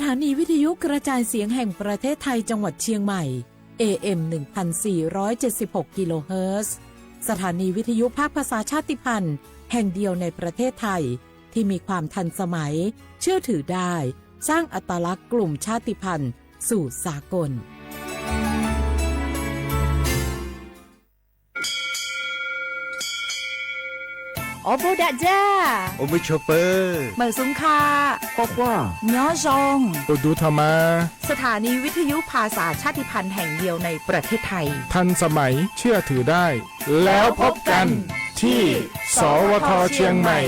ถานีวิทยุกระจายเสียงแห่งประเทศไทยจังหวัดเชียงใหม่ AM 1476 กิโลเฮิรตซ์สถานีวิทยุภาคภาษาชาติพันธุ์แห่งเดียวในประเทศไทยที่มีความทันสมัยเชื่อถือได้สร้างอัตลักษณ์กลุ่มชาติพันธุ์สู่สากลโอโบดะจ้าโอมิชเปอร์เหมอซุงคากกว่าย้อซงดูธรรมาสถานีวิทยุภาษาชาติพันธุ์แห่งเดียวในประเทศไทยทันสมัยเชื่อถือได้แล้วพบกันที่สวทเชียงใหม่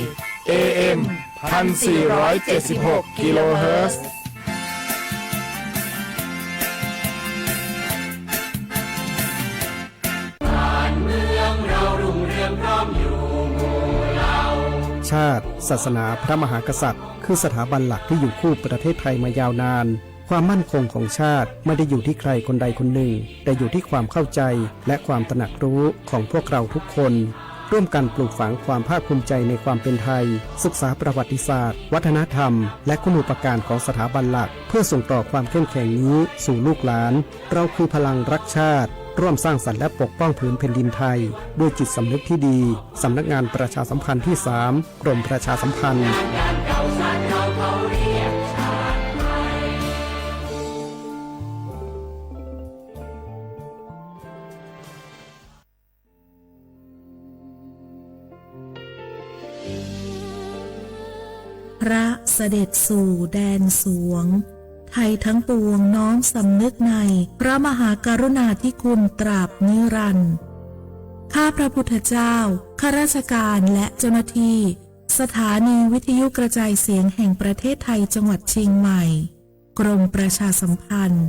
AM 1476 กิโลเฮิรตซ์ชาติศาสนาพระมหากษัตริย์คือสถาบันหลักที่อยู่คู่ประเทศไทยมายาวนานความมั่นคงของชาติไม่ได้อยู่ที่ใครคนใดคนหนึ่งแต่อยู่ที่ความเข้าใจและความตระหนักรู้ของพวกเราทุกคนร่วมกันปลูกฝังความภาคภูมิใจในความเป็นไทยศึกษาประวัติศาสตร์วัฒนธรรมและคุณูปการของสถาบันหลักเพื่อส่งต่อความเข้มแข็งนี้สู่ลูกหลานเราคือพลังรักชาติร่วมสร้างสรรค์และปกป้องผืนแผ่นดินไทยด้วยจิตสำนึกที่ดีสำนักงานประชาสัมพันธ์ที่ 3 กรมประชาสัมพันธ์พระเสด็จสู่แดนสวงไทยทั้งปวงน้อมสำนึกในพระมหากรุณาธิคุณตราบนิรันดร์ข้าพระพุทธเจ้าข้าราชการและเจ้าหน้าที่สถานีวิทยุกระจายเสียงแห่งประเทศไทยจังหวัดเชียงใหม่กรมประชาสัมพันธ์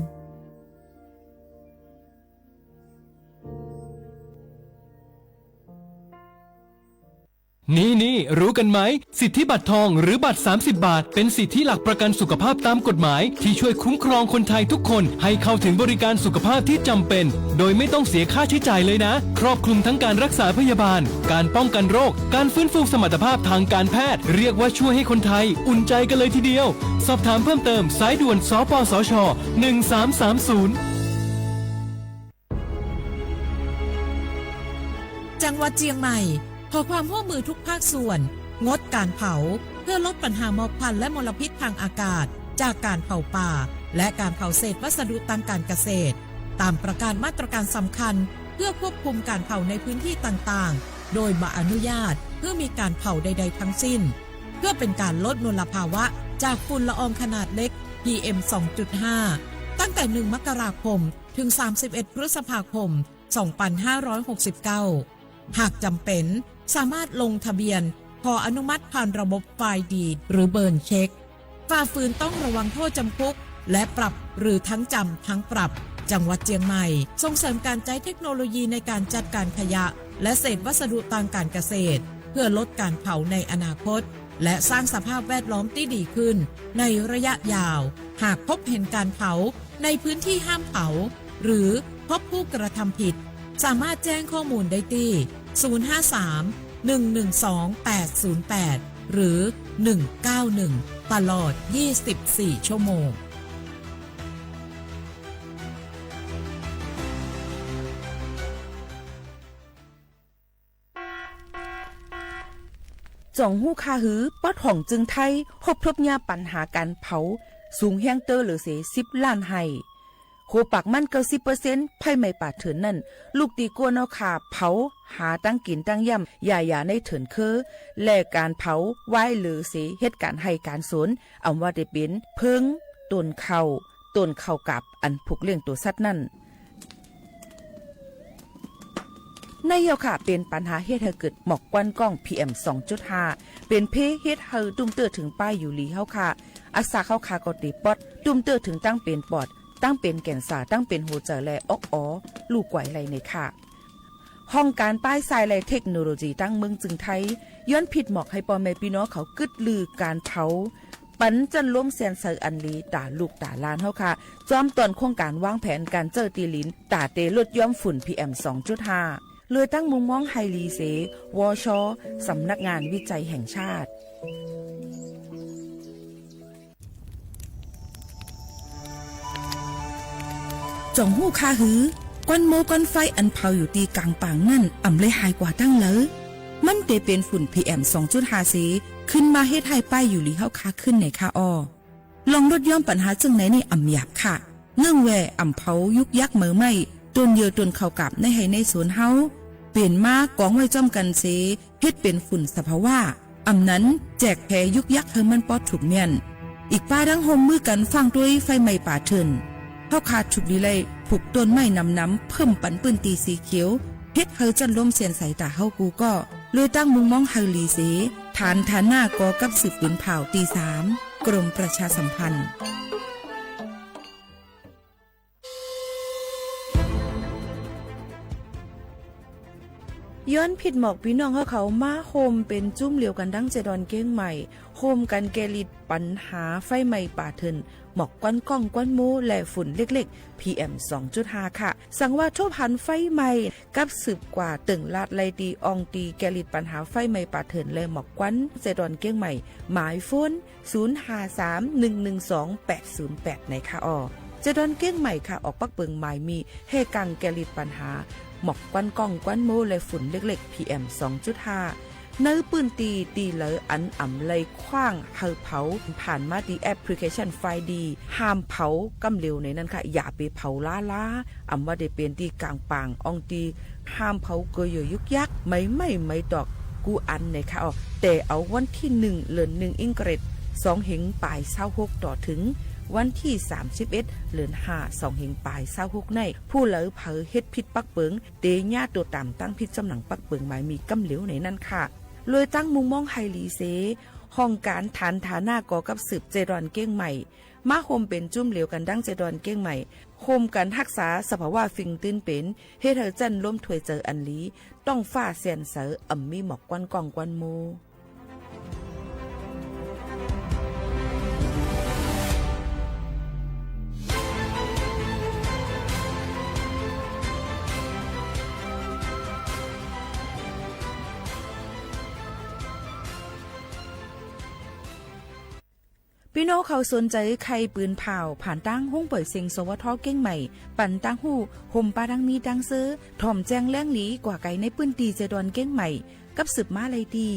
นี่รู้กันไหมสิทธิบัตรทองหรือบัตร30 บาทเป็นสิทธิหลักประกันสุขภาพตามกฎหมายที่ช่วยคุ้มครองคนไทยทุกคนให้เข้าถึงบริการสุขภาพที่จำเป็นโดยไม่ต้องเสียค่าใช้จ่ายเลยนะครอบคลุมทั้งการรักษาพยาบาลการป้องกันโรคการฟื้นฟูสมรรถภาพทางการแพทย์เรียกว่าช่วยให้คนไทยอุ่นใจกันเลยทีเดียวสอบถามเพิ่มเติมสายด่วนสปสช1330จังหวัดเชียงใหม่ขอความร่วมมือทุกภาคส่วนงดการเผาเพื่อลดปัญหาหมอกควันและมลพิษทางอากาศจากการเผาป่าและการเผาเศษวัสดุทางการเกษตรตามประกาศมาตรการสำคัญเพื่อควบคุมการเผาในพื้นที่ต่างๆโดยบ่อนุญาตเพื่อมีการเผาใดๆทั้งสิ้นเพื่อเป็นการลดมลภาวะจากฝุ่นละอองขนาดเล็ก PM 2.5 ตั้งแต่1 มกราคมถึง31 พฤษภาคม 2569หากจำเป็นสามารถลงทะเบียนขออนุมัติผ่านระบบไฟล์ดีดหรือเบิร์นเช็คฝ่าฝืนต้องระวังโทษจำคุกและปรับหรือทั้งจำทั้งปรับจังหวัดเชียงใหม่ส่งเสริมการใช้เทคโนโลยีในการจัดการขยะและเศษวัสดุทางการเกษตรเพื่อลดการเผาในอนาคตและสร้างสภาพแวดล้อมที่ดีขึ้นในระยะยาวหากพบเห็นการเผาในพื้นที่ห้ามเผาหรือพบผู้กระทำผิดสามารถแจ้งข้อมูลได้ที่053-112-808 หรือ 191 ตลอด 24 ชั่วโมงจ่องหู้คาหือป๊อดห่องจึงไทยพบทบยาปัญหาการเผาสูงแฮงเตอร์หรือเส10 ล้านไห้โหปากมัน90%ไพ่ไม่ปาดเถินนั่นลูกตีกัวเนาขาเผาหาตั้งกินตั้งย่ำอย่าในเถินคือแลกการเผาไว้หรือเสเหตุการให้การสนเอาว่าได้เป็นเพิงต้นเข้ากับอันผูกเลี้ยงตัวสัตว์นั่นในเยาค่ะเป็นปัญหาเฮ็ดให้เกิดหมอกควันกล้อง PM 2.5 เป็นเพเฮ็ดให้ตุ้มเตอถึงป้ายอยู่ลีเฮาค่ะอักษาเข้าคากอติปอดตุ้มเตอถึงตั้งเป็นปอดตั้งเป็นแก่นสาตั้งเป็นหัวใจและลูกไหวไหลในค่ะห้องการป้ายทรายและเทคโนโลยีตั้งเมืองจึงไทยย้อนผิดหมอกให้พ่อแม่พี่น้องเขากึดลือการเผาปันจันล้มแสนเซออันลีตาลูกตาลานเฮาค่ะจอมตอนโครงการวางแผนการเจอตีลินตาเตลดย่อมฝุ่น PM 2.5 เลยตั้งมุมมองไฮรีเสวชสำนักงานวิจัยแห่งชาติ จ่องหู้คาหือกวนโมกวนไฟอันเผาอยู่ตีกลางป่างนั่นอ่ำเลยหายกว่าตั้งเลยมันเตเป็นฝุ่น PM 2.5 สีขึ้นมาเฮ็ดให้ป้ายอยู่ลีเฮาคาขึ้นในคาออลองลดย่อมปัญหาจึงไหนในอ่ำหยาบค่ะเนื่องแวอ่ำเผายุกยักเหมือไม่ต้นเยอต้นเข้ากับในให้ในสวนเฮาเปลี่ยนมากองไว้จ้อมกันเสเฮ็ดเป็นฝุ่นสภาวะอ่ำนั้นแจกแพยุกยักเฮอมันปอดถูกเมียนอีกป้าดังโฮมมือกันฟังด้วยไฟไหม้ป่าเถินเฮาขาดฉุกดีเลยผูกต้นไม้น้ำเพิ่มปันปืนตีสีเขียวเฮ็ดเฮอจันลมเสียนใส่ตาเฮากูก็เลยตั้งมุงมองเฮาลีเสฐานหน้ากอกับสืบปืนเผาตี3กรมประชาสัมพันธ์ย้อนผิดหมอกพี่น้องเขามาโฮมเป็นจุ้มเหลียวกันดั้งเจดอนเก้งใหม่โฮมกันแกลิดปัญหาไฟไหม้ป่าเถินหมอกก้อนก้องก้อนมูและฝุ่นเล็กๆ PM 2.5 ค่ะสังว่าทั่วพันไฟไหม้กับสืบกว่าตึงลาดไลตีอองตีแกลิดปัญหาไฟไหม้ป่าเถินและหมอกก้อนเจดอนเก้งใหม่หมายโฟน0531128808ในค่ะออเจดอนเก้งใหม่ค่ะออกปักเปิงหมายมีเฮกังแกลิดปัญหาหมอกกวนกล้องกวนโมและฝุ่นเล็กๆ PM 2.5 เนื้อปืนตีเหลออันอ่ำเลยคว้างเฮาเผาผ่านมาดีแอปพลิเคชันไฟดีห้ามเผากำเร็วในนั้นค่ะอย่าไปเผาล้าอ่ำว่าได้เป็นตีกลางปางอองตีห้ามเผาเกยยุกยักไม่ตอกกูอันในค่ะแต่เอาวันที่1เดือน1อิงเกรด2เหงปลาย26ต่อถึงวันที่31เดือน5 2เหงปลาย26ในผู้เหลอเผอเฮ็ดผิดปักเปิงเตญ่าตัวต่ำตั้งผิดจำหนังปักเปิงหมายมีกำเหลวในนั้นค่ะเลยตั้งมุงมองไฮลีเซห้องการฐานฐาหน้ากอกับสืบเจดอนเก้งใหม่มาโฮมเป็นจุ่มเหลวกันดั้งเจดอนเก้งใหม่โฮมกันรักษาสภาวะฟิงตื้นเป็นเฮ็ดเธอจันล้มถวยเจออันลีต้องฟ้าเสียนเสออ่ำมีหมอกกวนกองกวนโมพี่น้องเขาสนใจใครปืนเผาผ่านตั้งห้องเปิดเสียงสวทเก้งใหม่ปั่นตั้งหูห่มปลาดังมีดังซื้อถ่อมแจ้งแล้งหลีกว่าไก่ในปืนตีเจดอนเก้งใหม่กับสืบมาไลตี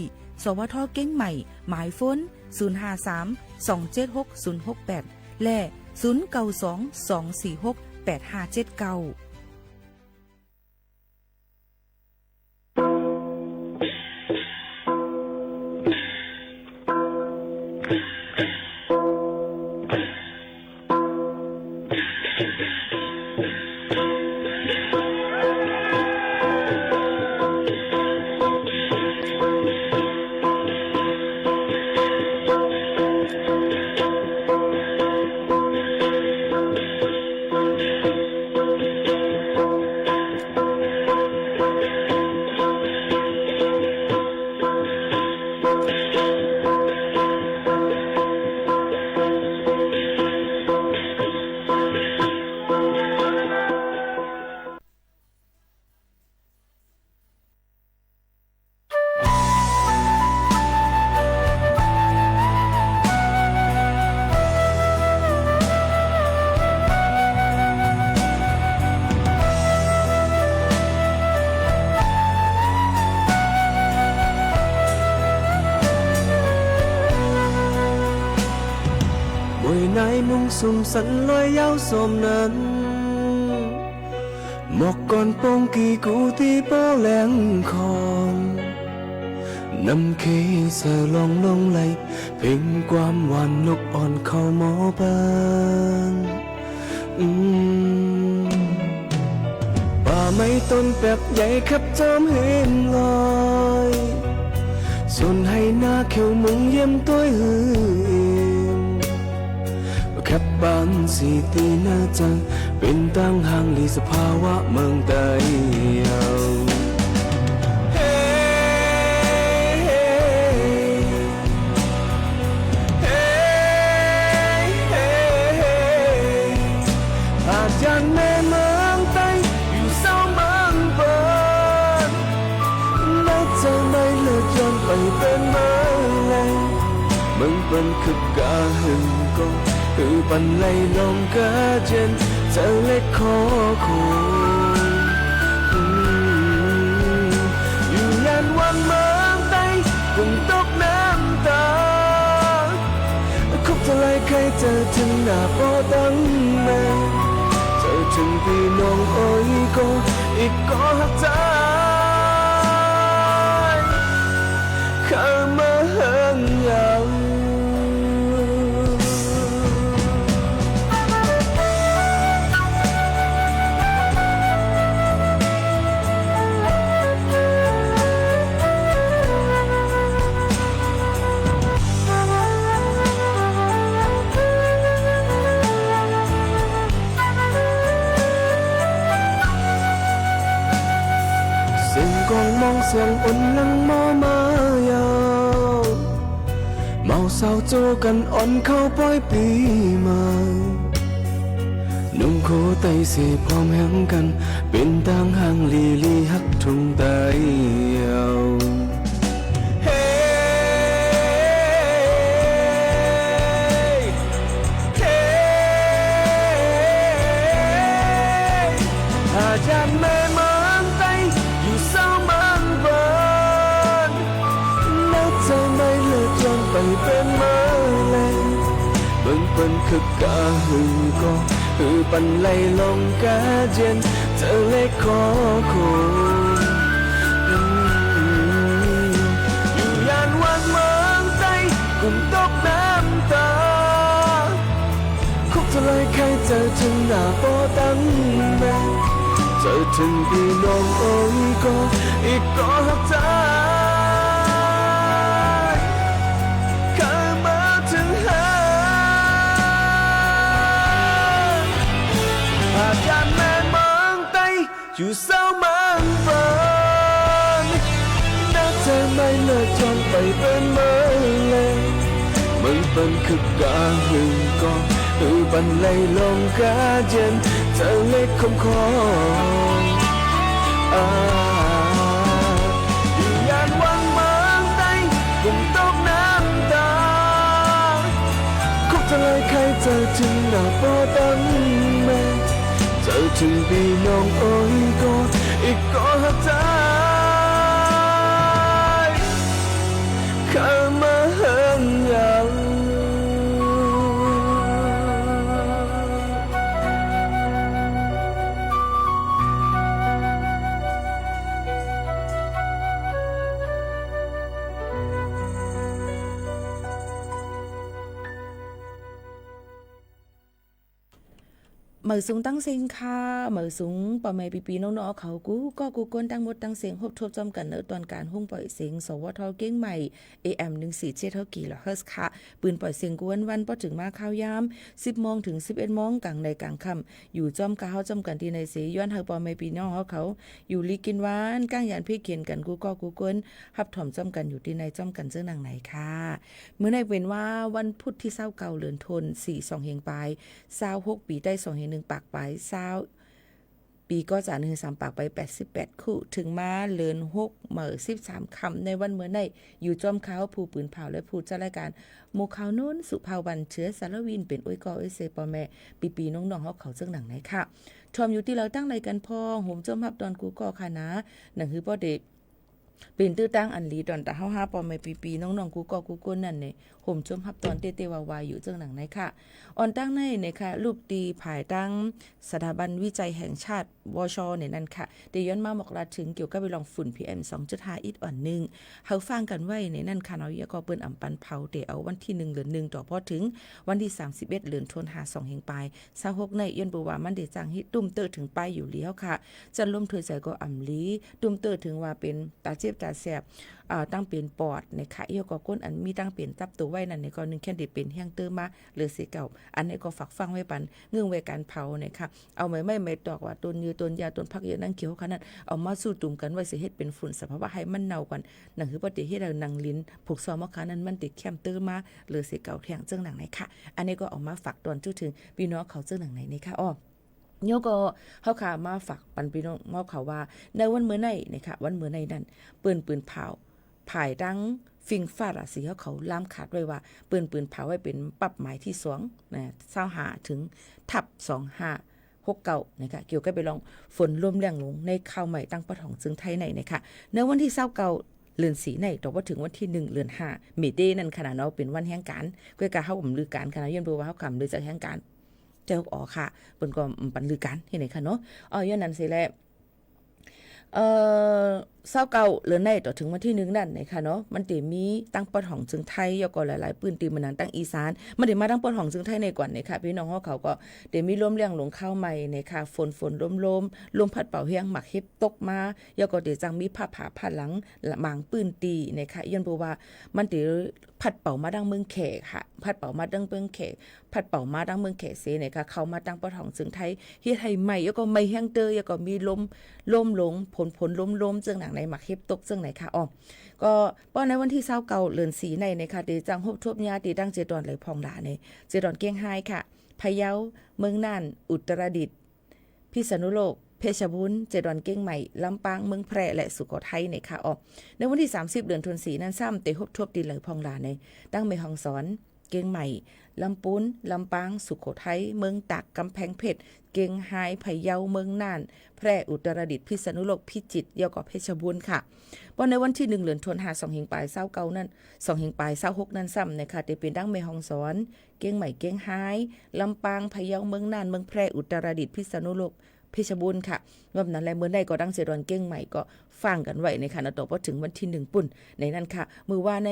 สวทเก้งใหม่หมายฝน053276068และ0922468579สุ่มสันลอยยาวสมนั้นหมอกก่อนปงกีกูตีเป้าแหลงคองน้ำเคเสลองไหลเพ่งความหวานนกอ่อนเข้าหมอปานป่าไม้ต้นแปบใหญ่ขับจอมเห็นลอยส่วนให้หน้าเขียวมุงเยี่ยมตัวหืขับบานสีตีหน้าจังเป็นตั้งห่างลีสภาวะเมืองใต้อาจยันแม่เมืองใต้อยู่เศร้าเมืองเปิดน่าจะไม่เลิกย้อนไปเป็นเมืองแรงเมืองเปิ้นคือกาหึงก็คือปันไลลงกะเจน เจอเล็กขอคู่อยู่ยันวันเมืองใต้กุ่มตกน้ำตาคุบเท่าไรใครเจอถึงหน้าโปตั้งแม่เจอถึงพี่น้องโอ้ยก็อีกก็หักใจข้ามาเฮิงยาวเสียงกองมองเสียงอุ่นลังมอมายาวเมาเศร้าโจกันอ่อนเข้าปล่อยปีมานุ่มโคไตเสียพร้อมแหงกันเป็นต่างห่างลีลีฮักทุ่งไตยาวเฮ้เฮ้อาจารย์แม่เมืองไตอยู่เศร้ามันเบินนักใจไม่เลิกจนไปเป็นเมื่อแลเบิ่งเปิ้นคือกะหือก็หือปันไหลลงกะเจนเธอเล็กขอคู่อยู่ยานวันเมืองใต้กุ่มตกน้ำตาคุกเท่าไรใครเจอถึงหน้าโปตั้งแม่เจอถึงพี่น้องโอ้ยก็อีกก็หักใจข้ามาถึงหาอาจารย์แม่เมืองใต้อยู่เศร้ามันเฟินนักใจไม่เลิกจนไปเป็นเมื่อเลยมึงเป็นคือกาหึงก็หือปันไหลลงกะเจนเธอเล็กคมคออยู่ยานวังเมืองใต้กุ่มตกน้ำตาคุกเท่าไรใครเจอถึงหน้าโปตั้งแม่เจอถึงพี่น้องโอ้ยก็อีกก็หักใจข้ามาเฮิงยาว เหมอสูงตั้งเสียงค่ะเหมอสูงปอแม่ปีๆน้องๆเขากูก็กูกวนตั้งหมดตั้งเสียงฮบทบจำกันเนอตอนการหุ้งปล่อยเสียงสวทเก้งใหม่ AM 147เท่ากี่ละเฮิรตซ์ค่ะปืนปล่อยเสียงกวนวันพอถึงมาข้าวยาม 10 โมงถึง 11 โมงกลางในกลางค่ำอยู่จอมกะเฮาจำกันที่ในเสยย้อนเฮาปอแม่ปีน้องเขาอยู่ลีกินหวานก้างยานพี่เขียนกันกูก็กูกวนฮับถ่อมจำกันอยู่ที่ในจอมกันเจ้าหนังไหนค่ะเมื่อในเป็นว่าวันพุธที่29เดือนธันวาคม4 2เฮงปลาย26ปีได้2เฮง1ปากปลายปีก็จะ1 3ปากไป88คู่ถึงมาเลือน6เหม่อ13คำในวันเมื่อในอยู่จอมเขาผู้ปืนเผาและผู้จัดรายการโมขาวนุ่นสุภาวันเชื้อสารวินเป็นอ้อยกออ้อยเซปอแม่ปีน้องๆเขาเจ้าหนังไหนค่ะชมอยู่ที่เราตั้งรายการพองโหมจอมฮับดอนกูก็ค่ะนะหนังคือบ่เด็กเป็นตื้อตั้งอันลีดอนแต่เฮาหาปอแม่ปีน้องๆกูก็กูก้นนั่นนี่ห่มจมฮับตอนเตๆวายๆอยู่เจ้าหนังไหนค่ะอ่อนตั้งในค่ะรูปตีภายตั้งสถาบันวิจัยแห่งชาติวชเนี่ยนั่นค่ะได้ย้อนมาบอกลาถึงเกี่ยวกับไปลองฝุ่น PM 2.5 อีกอ่อนนึงเฮาฟังกันไว้ในนั่นค่ะเนาะอย่าก็เปิ้นอำปันเผาเตเอาวันที่1เดือน1ต่อพอถึงวันที่31เดือนธันวาคม2เฮงปลาย26ในย้อนบ่ว่ามันได้จังฮิตุ้มเตอถึงปลายอยู่แล้วค่ะจะล่มถวยใจก็อำลีตุ้มเตอถึงว่าเป็นตาเจ็บตาแสบตั้งเป็นปอดในค่ะเอียวก็ก้นอันมีตั้งเป็นจับตัวไว้นั่นในก็นึงแค่ได้เป็นแห้งเตอมาหรือสิเก่าอันนี้ก็ฝากฟังไว้ปันเงื่องไว้การเผาเนี่ยค่ะเอาไม่ตอกว่าต้นยือต้นยาต้นพักเยอะนั่งเขียวขนาดเอามาสู้ตุ่มกันไว้สิเฮ็ดเป็นฝุ่นสภาวะให้มันเน่ากันนั่นคือปฏิเฮ็ดเอานังลิ้นผูกซอมะขานั้นมันติดแคมเตอมาหรือสิเก่าแทงเจ้าหนังไหนค่ะอันนี้ก็ออกมาฝากตอนจุดถึงพี่น้องเขาเจ้าหนังไหนนี่ค่ะโยก็เฮาค่ะมาฝากปันพี่น้องมอบเขาว่าในวันมื้อในนะคะวันมื้อในนั้นปืนเผาภายดังฟิงฟาดสีเขาล้ามขาดไว้ว่าปืนเผาไว้เป็นปรับหมายที่2นะ25ถึงทับ25 69นะคะเกี่ยวกับไปลองฝนร่วมแรงลงในข้าวใหม่ตั้งปะถองจึงไทยในนะคะในวันที่29เดือนสีในต่อว่าถึงวันที่1เดือน5เมเดนั่นขนาดเนาะเป็นวันแห่งการก็กะเฮาบ่ลือการขนาดย้อนบ่ว่าเฮากำลือจากแห่งการเจ้าออกค่ะเปิ้นก็ปันลือการที่ไหนค่ะเนาะย้อนนั้นสิแล29เดือนในต่อถึงวันที่1นั่นนะคะเนาะมันสิมีตั้งปะถองจึงไทยยก็หลายๆปืนตีมันนั้นตั้งอีสานมันได้มาตั้งปะถองจึงไทยในก่อนนะคะพี่น้องเขาก็ได้มีลมแรงลงข้าวใหม่นะคะฝนลมพัดเป่าเฮียงหมักเฮ็บตกมายก็ได้จังมีผ้าผาผ้าหลังหมางปืนตีนะคะย้อนบ่ว่ามันสิพัดเป่ามาดังเมืองแขกค่ะพัดเป่ามาดังเมืองแขกพัดเป่ามาดังเมืองแขกเสนะคะเข้ามาตั้งปะถองจึงไทยเฮ็ดให้ใหม่ยก็ไม่แห้งเตยก็มีลมลงผลลมจึงหนังในหมักเฮ็บตกจึงไหนค่ะก็ป้อในวันที่29เดือน4ในนะคะได้จังฮบทบญาติดังเจดอนไหลพองหลาในเจดอนเกียงไฮค่ะพะเยาเมืองน่านอุตรดิตถ์พิษณุโลกเพชรบูรณ์เจดอนเก้งใหม่ลำปางเมืองแพร่และสุโขทัยในค่ะในวันที่30เดือนธันวาคมนั้นซ้ำเตฮบทบดินไหลพองหลาในตั้งแม่ฮ่องสอนเก้งใหม่ลำปูนลำปางสุโขทัยเมืองตากกำแพงเพชรเก้งไฮพะเยาเมืองน่านแพร่อุตรดิตถ์พิษณุโลกพิจิตรยก็เพชรบูรณ์ค่ะวันในวันที่1เดือนธันวาคม2หิงปลาย29นั้น2หิงปลาย26นั้นซ้ำนะคะได้เป็นดังแม่ฮ่องสอนเก้งใหม่เก้งไฮลำปางพะเยาเมืองน่านเมืองแพร่อุตรดิตถ์พิษณุโลกเพชรบูรณ์ค่ะรวมนั้นและเมื่อใดก็ดังเสดอนเก้งใหม่ก็ฟังกันไว้ในค่ะต่อพอถึงวันที่1ปุ่นในนั้นค่ะมือว่าใน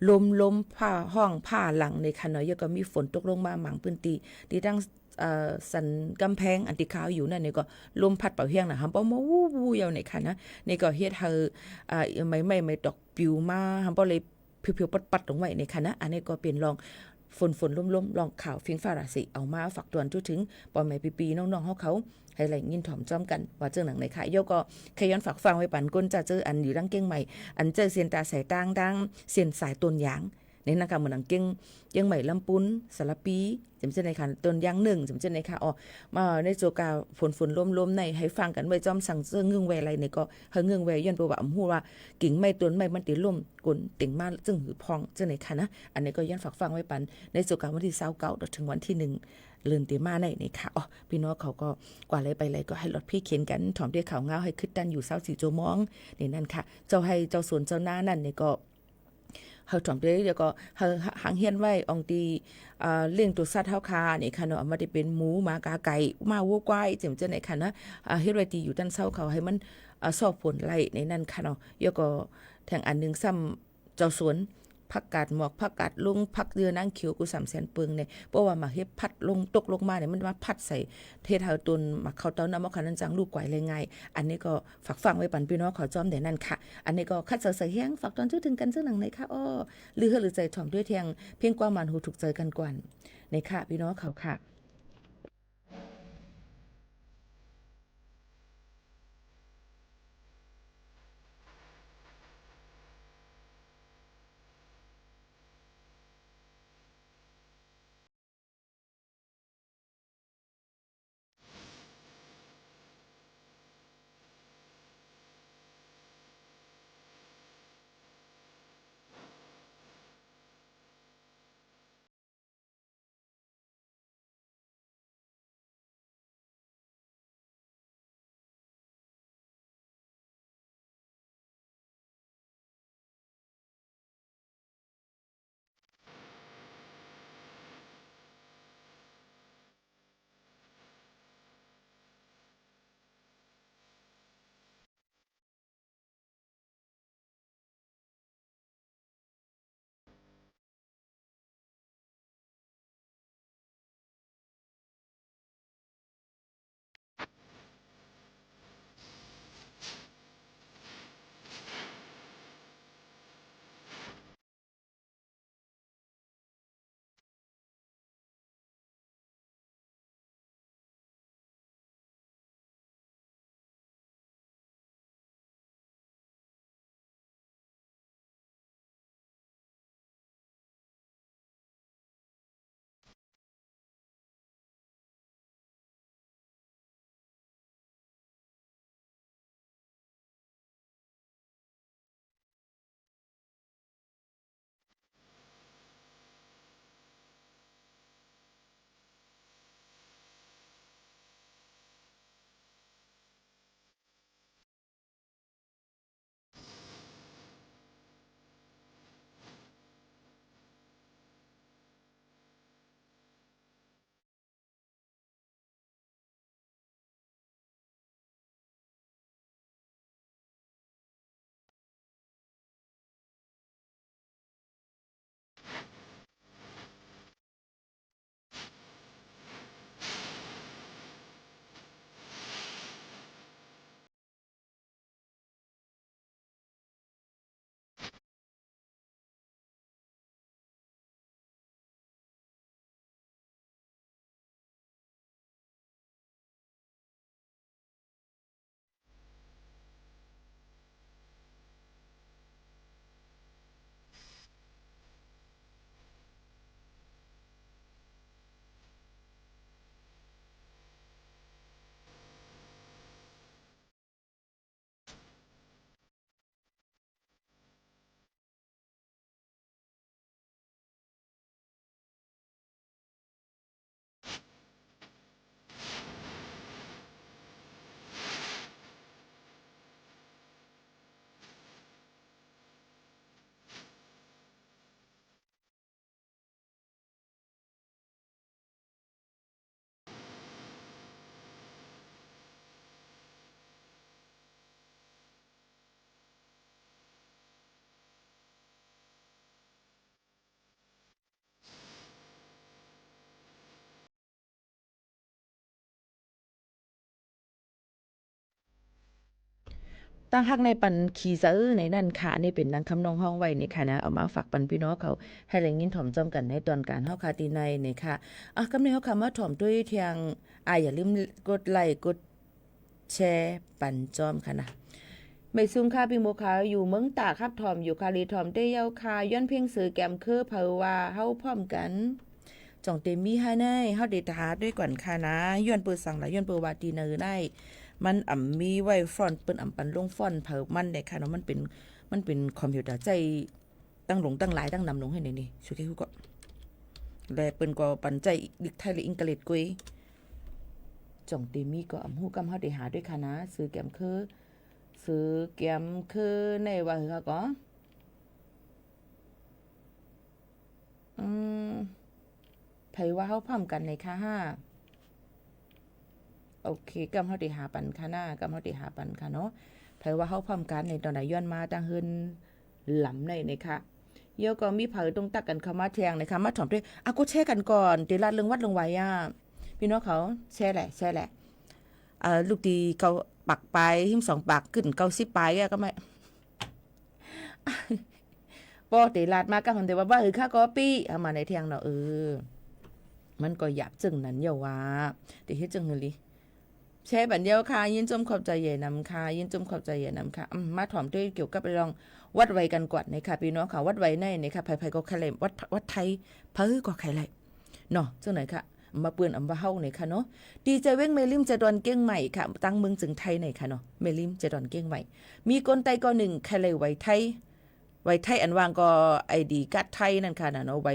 ลมผ้าห้องผ้าหลังในค่ะเนาะยก็มีฝนตกลงมาหมางพื้นที่ดังสันกำแพงอันที่ขาวอยู่นั่นนี่ก็ลมพัดเป่าเฮียงนะฮัมปอมาวูๆยาวในค่ะนะนี่ก็เฮ็ดให้ไม่ตกปิวมาฮัมปอเลยผิวๆปัดๆลงไว้ในค่ะนะอันนี้ก็เป็นลองฝนลมลองข่าวฟิงฟ้าราศีเอามาฝากตวนถึงปอแม่ปีๆน้องๆเขาให้ไหลยินถ่อมจ้อมกันว่าเจอหนังในค่ะโยก็ขย้อนฝากฟังไว้ปันก้นจะเจออันอยู่ดังเก้งใหม่อันเจอเสียนตาสายตางดังเสียนสายต้นยางในนะคะเหมือนหนังเก้งใหม่ลำปุ้นสารปีจำเจในค่ะต้นยาง1จำเจในค่ะมาในโจกาฝนลมในให้ฟังกันไว้จอมสั่งเสื้อเงืองแวอะไรในก็เฮาเงืองแวย้อนบ่ว่าฮู้ว่ากิ่งไม้ต้นไม้มันติล่มกลติ่งมาจึงหือพองจังในค่ะนะอันนี้ก็ย้อนฝากฟังไว้ปันในโจกาวันที่29ถึงวันที่1เลื่อนตีมาในนี่ค่ะพี่น้องเขาก็กว่าอะไรไปเลยก็ให้รถพี่เข็นกันถ่อมด้วยข่าวเงาให้คึดดันอยู่24ชั่วโมงนี่นั่นค่ะเจ้าให้เจ้าสวนเจ้าหน้านั่นนี่ก็เฮาถ่อมด้วยแล้วก็เฮาหางเฮียนไว้อองตีเลี้ยงตัวสัตว์เฮาคานี่ค่ะเนาะมาได้เป็นหมูหมากาไก่มาวัวควายจังจังไหนค่ะนะเฮ็ดไว้ตีอยู่ด้านเซาเขาให้มันสอบผลไล่ในนั้นค่ะเนาะแล้วก็แทงอันนึงซ้ำเจ้าสวนผักกาดหมอกผักกาดลุงผักเดือนางเขียวกู300,000เปิงเนี่ยเพราะว่ามาเฮ็ดพัดลงตกลงมาเนี่ยมันมาพัดใส่เทศเฮาตนมาเข้าเต้าน้ำมะขันจังลูกไกวเลยไงอันนี้ก็ฝากฟังไว้ปันพี่น้องขอจ้อมแต่นั่นค่ะอันนี้ก็คัดเสือเฮียงฝากตอนถึงกันซึ่งหนังไหนค่ะหรือใจถ่อมด้วยเทียงเพียงความมันหูถูกใจกันก่อนในค่ะพี่น้องเขาค่ะ ตั้งฮักในปันขี่ซะในนั่นค่ะนี่เป็นดังคำนองห้องไว้นี่ค่ะนะเอามาฝากปันพี่น้องเขาให้ได้ยินถ่อมจอมกันในตอนการเฮาคาตีในนี่ค่ะกำนี้เฮาคำว่าถ่อมด้วยเทียงอย่าลืมกดไลค์กดแชร์ปันจอมค่ะนะไม่ซุ่มค่ะพี่โมค่ะอยู่เมืองตากครับถ่อมอยู่คาลีถ่อมได้ยาวค่ะย้อนเพียงสื่อแกมคือเผาว่าเฮาพร้อมกันจ่องเต็มมีให้แน่เฮาได้ทาด้วยก่อนค่ะนะย้อนเปิดสั่งละย้อนเปิดว่าตีเนอได้มันมีไว้ฟอนต์เปิ้นปันลงฟอนต์เผามันได้ค่ะเนาะมันเป็นคอมพิวเตอร์ใจตั้งลงตั้งหลายตั้งนำลงให้ในนี่สุดที่ก็แลเปิ้นก็ปันใจดิกไทยและอังกฤษกุยจ่องเต็มมีก็ฮู้กำเฮาได้หาด้วยค่ะนะซื้อแกมคือในว่าค่ะก็ไผว่าเฮาพร้อมกันในค่ะโอเคกำเฮาได้หาปันค่ะนะกำเฮาได้หาปันค่ะเนาะไผว่าเฮาพร้อมกันในตอนไหนย้อนมาตั้งเฮินหลำในค่ะเดี๋ยวก็มีเผยตรงตักกันเข้ามาแทงนะคะมาถอมด้วยก็แชร์กันก่อนเดี๋ยวลาดเรื่องวัดลงไว้พี่น้องเขาแชร์แหละลูกดีเขาปักไปหิม2 ปากขึ้น90 ปลายก็ไม่ปอเตลาดมาก็คนเดียวว่าค่าก็ปี้เอามาในเทียงเนาะมันก็หยาบจึงนั้นอย่าว่าเดี๋ยวเฮ็ดจังเลยแชร์บันเดียวค่ะยินจมขอบใจใหญ่นำค่ะยินจมขอบใจใหญ่นำค่ะมาถอมด้วยเกี่ยวกับเรื่องวัดไว้กันกวดในค่ะพี่น้องค่ะวัดไว้ในค่ะไผๆก็ใครเลยวัดไทยเพิ่ก็ใครเลยเนาะจังไหนค่ะมาเปื้อนว่าเฮาในค่ะเนาะดีใจเว้งเมลิมจะดอนเก้งใหม่ค่ะตั้งเมืองจึงไทยในค่ะเนาะเมลิมจะดอนเก้งใหม่มีกลไกก็1ใครเลยไว้ไทยอันวางก็ไอดีการ์ดไทยนั่นค่ะเนาะไว้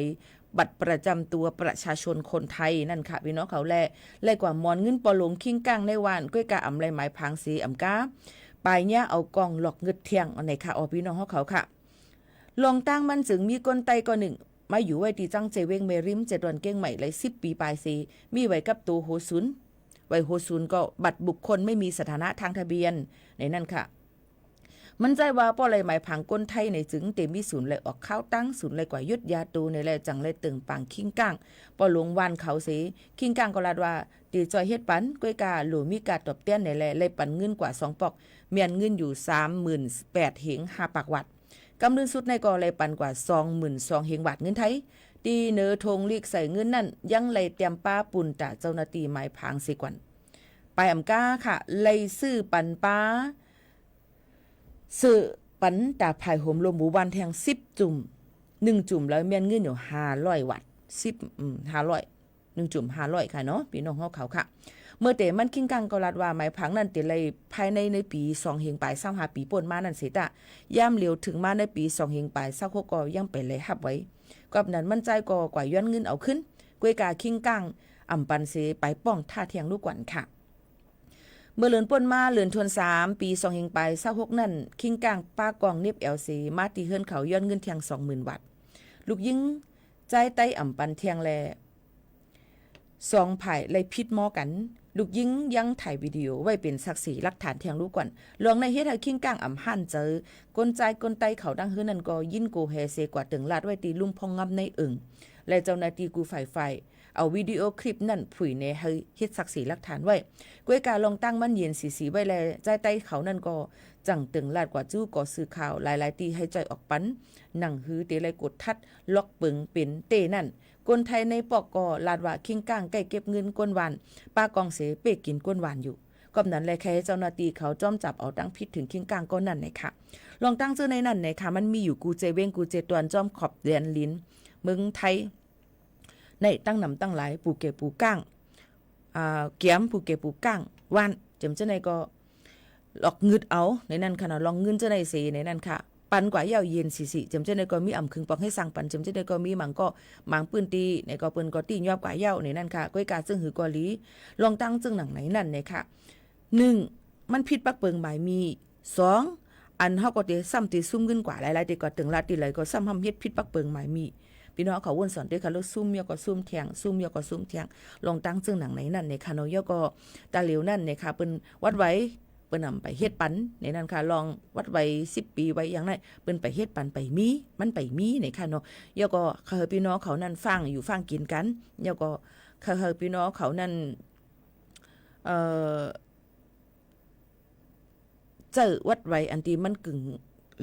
บัตรประจำตัวประชาชนคนไทยนั่นค่ะพี่น้องเขาแลกว่ามอนเงินปอหลงคิงก้างในวานก้อยกะอำไรหมายพังสีกาปลายเนี่ยเอากองหลอกเงิดเที่ยงอันไหนค่ะพี่น้องเขาค่ะลองตั้งมันจึงมีกลไกก็1มาอยู่ไว้ที่จังเจเวงเมริมจะดวนเก้งใหม่เลย10 ปีปลายสีมีไว้กับตัวโฮซุนไว้โฮซุนก็บัตรบุคคลไม่มีสถานะทางทะเบียนในนั่นค่ะมันใจว่าป้อเลยหมายผังก้นไทยในจึงเต็มมีศูนย์เลยออกข้าวตั้งศูนย์เลยกว่ายุดยาตูในเลยจังเลยตึงปังคิงก้างป้อหลวงวานเขาสีคิงก้างก็ลาดว่าตีจอยเฮ็ดปันก้วยกาหลูมีกาตอบเตี้ยนในเลยปันเงินกว่า2 ปอกเมียนเงินอยู่ 38,000 เหง5 ปากวัดกำลืนสุดในก็เลยปันกว่า 22,000 เหงบาทเงินไทยตีเนอทงลีกใส่เงินนั่นยังเลยเตรียมป้าปุ่นตะเจ้าหน้าที่หมายผังสิกวันไปกาค่ะเลยซื้อปันป้าซื้อปันตาภายโหมลมหมู่บ้านแทง10 จุ่ม1 จุ่มแล้วเมียนเงินอยู่500 วัตต์500 1 จุ่ม500ค่ะเนาะพี่น้องเฮาเขาค่ะเมื่อแต่มันคิงกังก็ลาดว่าหมายผังนั้นติเลยภายในปี2 เฮงปลาย25 ปีป่นมานั่นสิตะย่ำเร็วถึงมาในปี2 เฮงปลาย26ก็ยังไปเลยฮับไว้กับนั้นมันใจก็กว่าย้อนเงินเอาขึ้นกวยกาคิงกังปันเสไปป้องท่าเทียงลูกกวนค่ะเมื่อเลือนป่นมาเลือนทวน3 ปี2 เฮงปลาย26นั่นคิงกังป้ากองเน็บ LC มาตีเฮือนเขาย้อนเงินเทียง 20,000 บาทลูกยิงใจใต้ปันเทียงแล2 ไผ่เลยพิษหมอกันลูกยิงยังถ่ายวิดีโอไว้เป็นศักดิ์ศรีหลักฐานเทียงลูกก่อนลองในเฮ็ดให้คิงก้างหั่นเจอกลไตเขาดังเฮือนั่นก็ยินโกแฮเซกว่าตึงลาดไว้ตีลุ่มพองงำในและเจ้าหน้าที่กูไฟเอาวิดีโอคลิปนั่นผุยในให้เฮ็ดศักดิ์ศรีหลักฐานไว้ก้วยกาลองตั้งมันเย็นสีไว้แลใจใต้เขานั่นก็จังตึงลาดกว่าจู้ก่อสื่อข่าวหลายๆตีให้ใจออกปันหนังหือเตเลยกดทัดล็อกปึงเป็นเตนั่นคนไทยในปอกก็ลาดว่าคิงก้างใกล้เก็บเงินก้นหวานป้ากองเสเปกกินก้นหวานอยู่ก็นั้นเลยแค่เจ้าหน้าที่เขาจ้อมจับเอาตั้งพิษถึงคิงก้างก้นนั่นค่ะลองตั้งชื่อในนั่นค่ะมันมีอยู่กูเจเวงกูเจตวนจ้อมขอบเรียนลิ้นเมืองไทยในตั้งนำตั้งหลายปูเกปูก้างเกียมปูเกปูก้างวันจำเจ้าในก็หลอกเงินเอาในนั้นค่ะลองเงินเจ้าในเสในนั้นค่ะปันกว่ายาวเย็นสิจำเจ้าในก็มีคึงปองให้สั่งปันจำเจ้าในก็มีหมังก็หมังปืนตีในก็ปืนก็ตียอบกว่ายาวในนั้นค่ะก้อยกาซึ่งหือกอลีลองตั้งซึ่งหนังไหนนั่นเนี่ยค่ะ1มันผิดปักเปิงหมายมี2อันเฮาก็ได้ซ้ำตีซุ่มขึ้นกว่าหลายๆตีก็ถึงลาตีไหลก็ซ้ำทำเฮ็ดผิดปักเปิงหมายมีพี่น้องเขาวนสอนด้วยค่ะแล้วซุ่มยอก็ซุ่มเทียงซุ่มยอก็ซุ่มเทียงลองตั้งซึ่งหนังไหนนั่นเนี่ยค่ะเนาะยอก็ตาเหลียวนั่นเนี่ยค่ะเปิ้นวัดไว้เปิ้นนำไปเฮ็ดปันในนั้นค่ะลองวัดไว้10 ปีไว้อย่างนั้นเปิ้นไปเฮ็ดปันไปมีมันไปมีในค่ะเนาะยอก็เขาพี่น้องเขานั่นฟังอยู่ฟังกินกันยอก็เขาพี่น้องเขานั่น เจอวัดไว้อันที่มันกึ่ง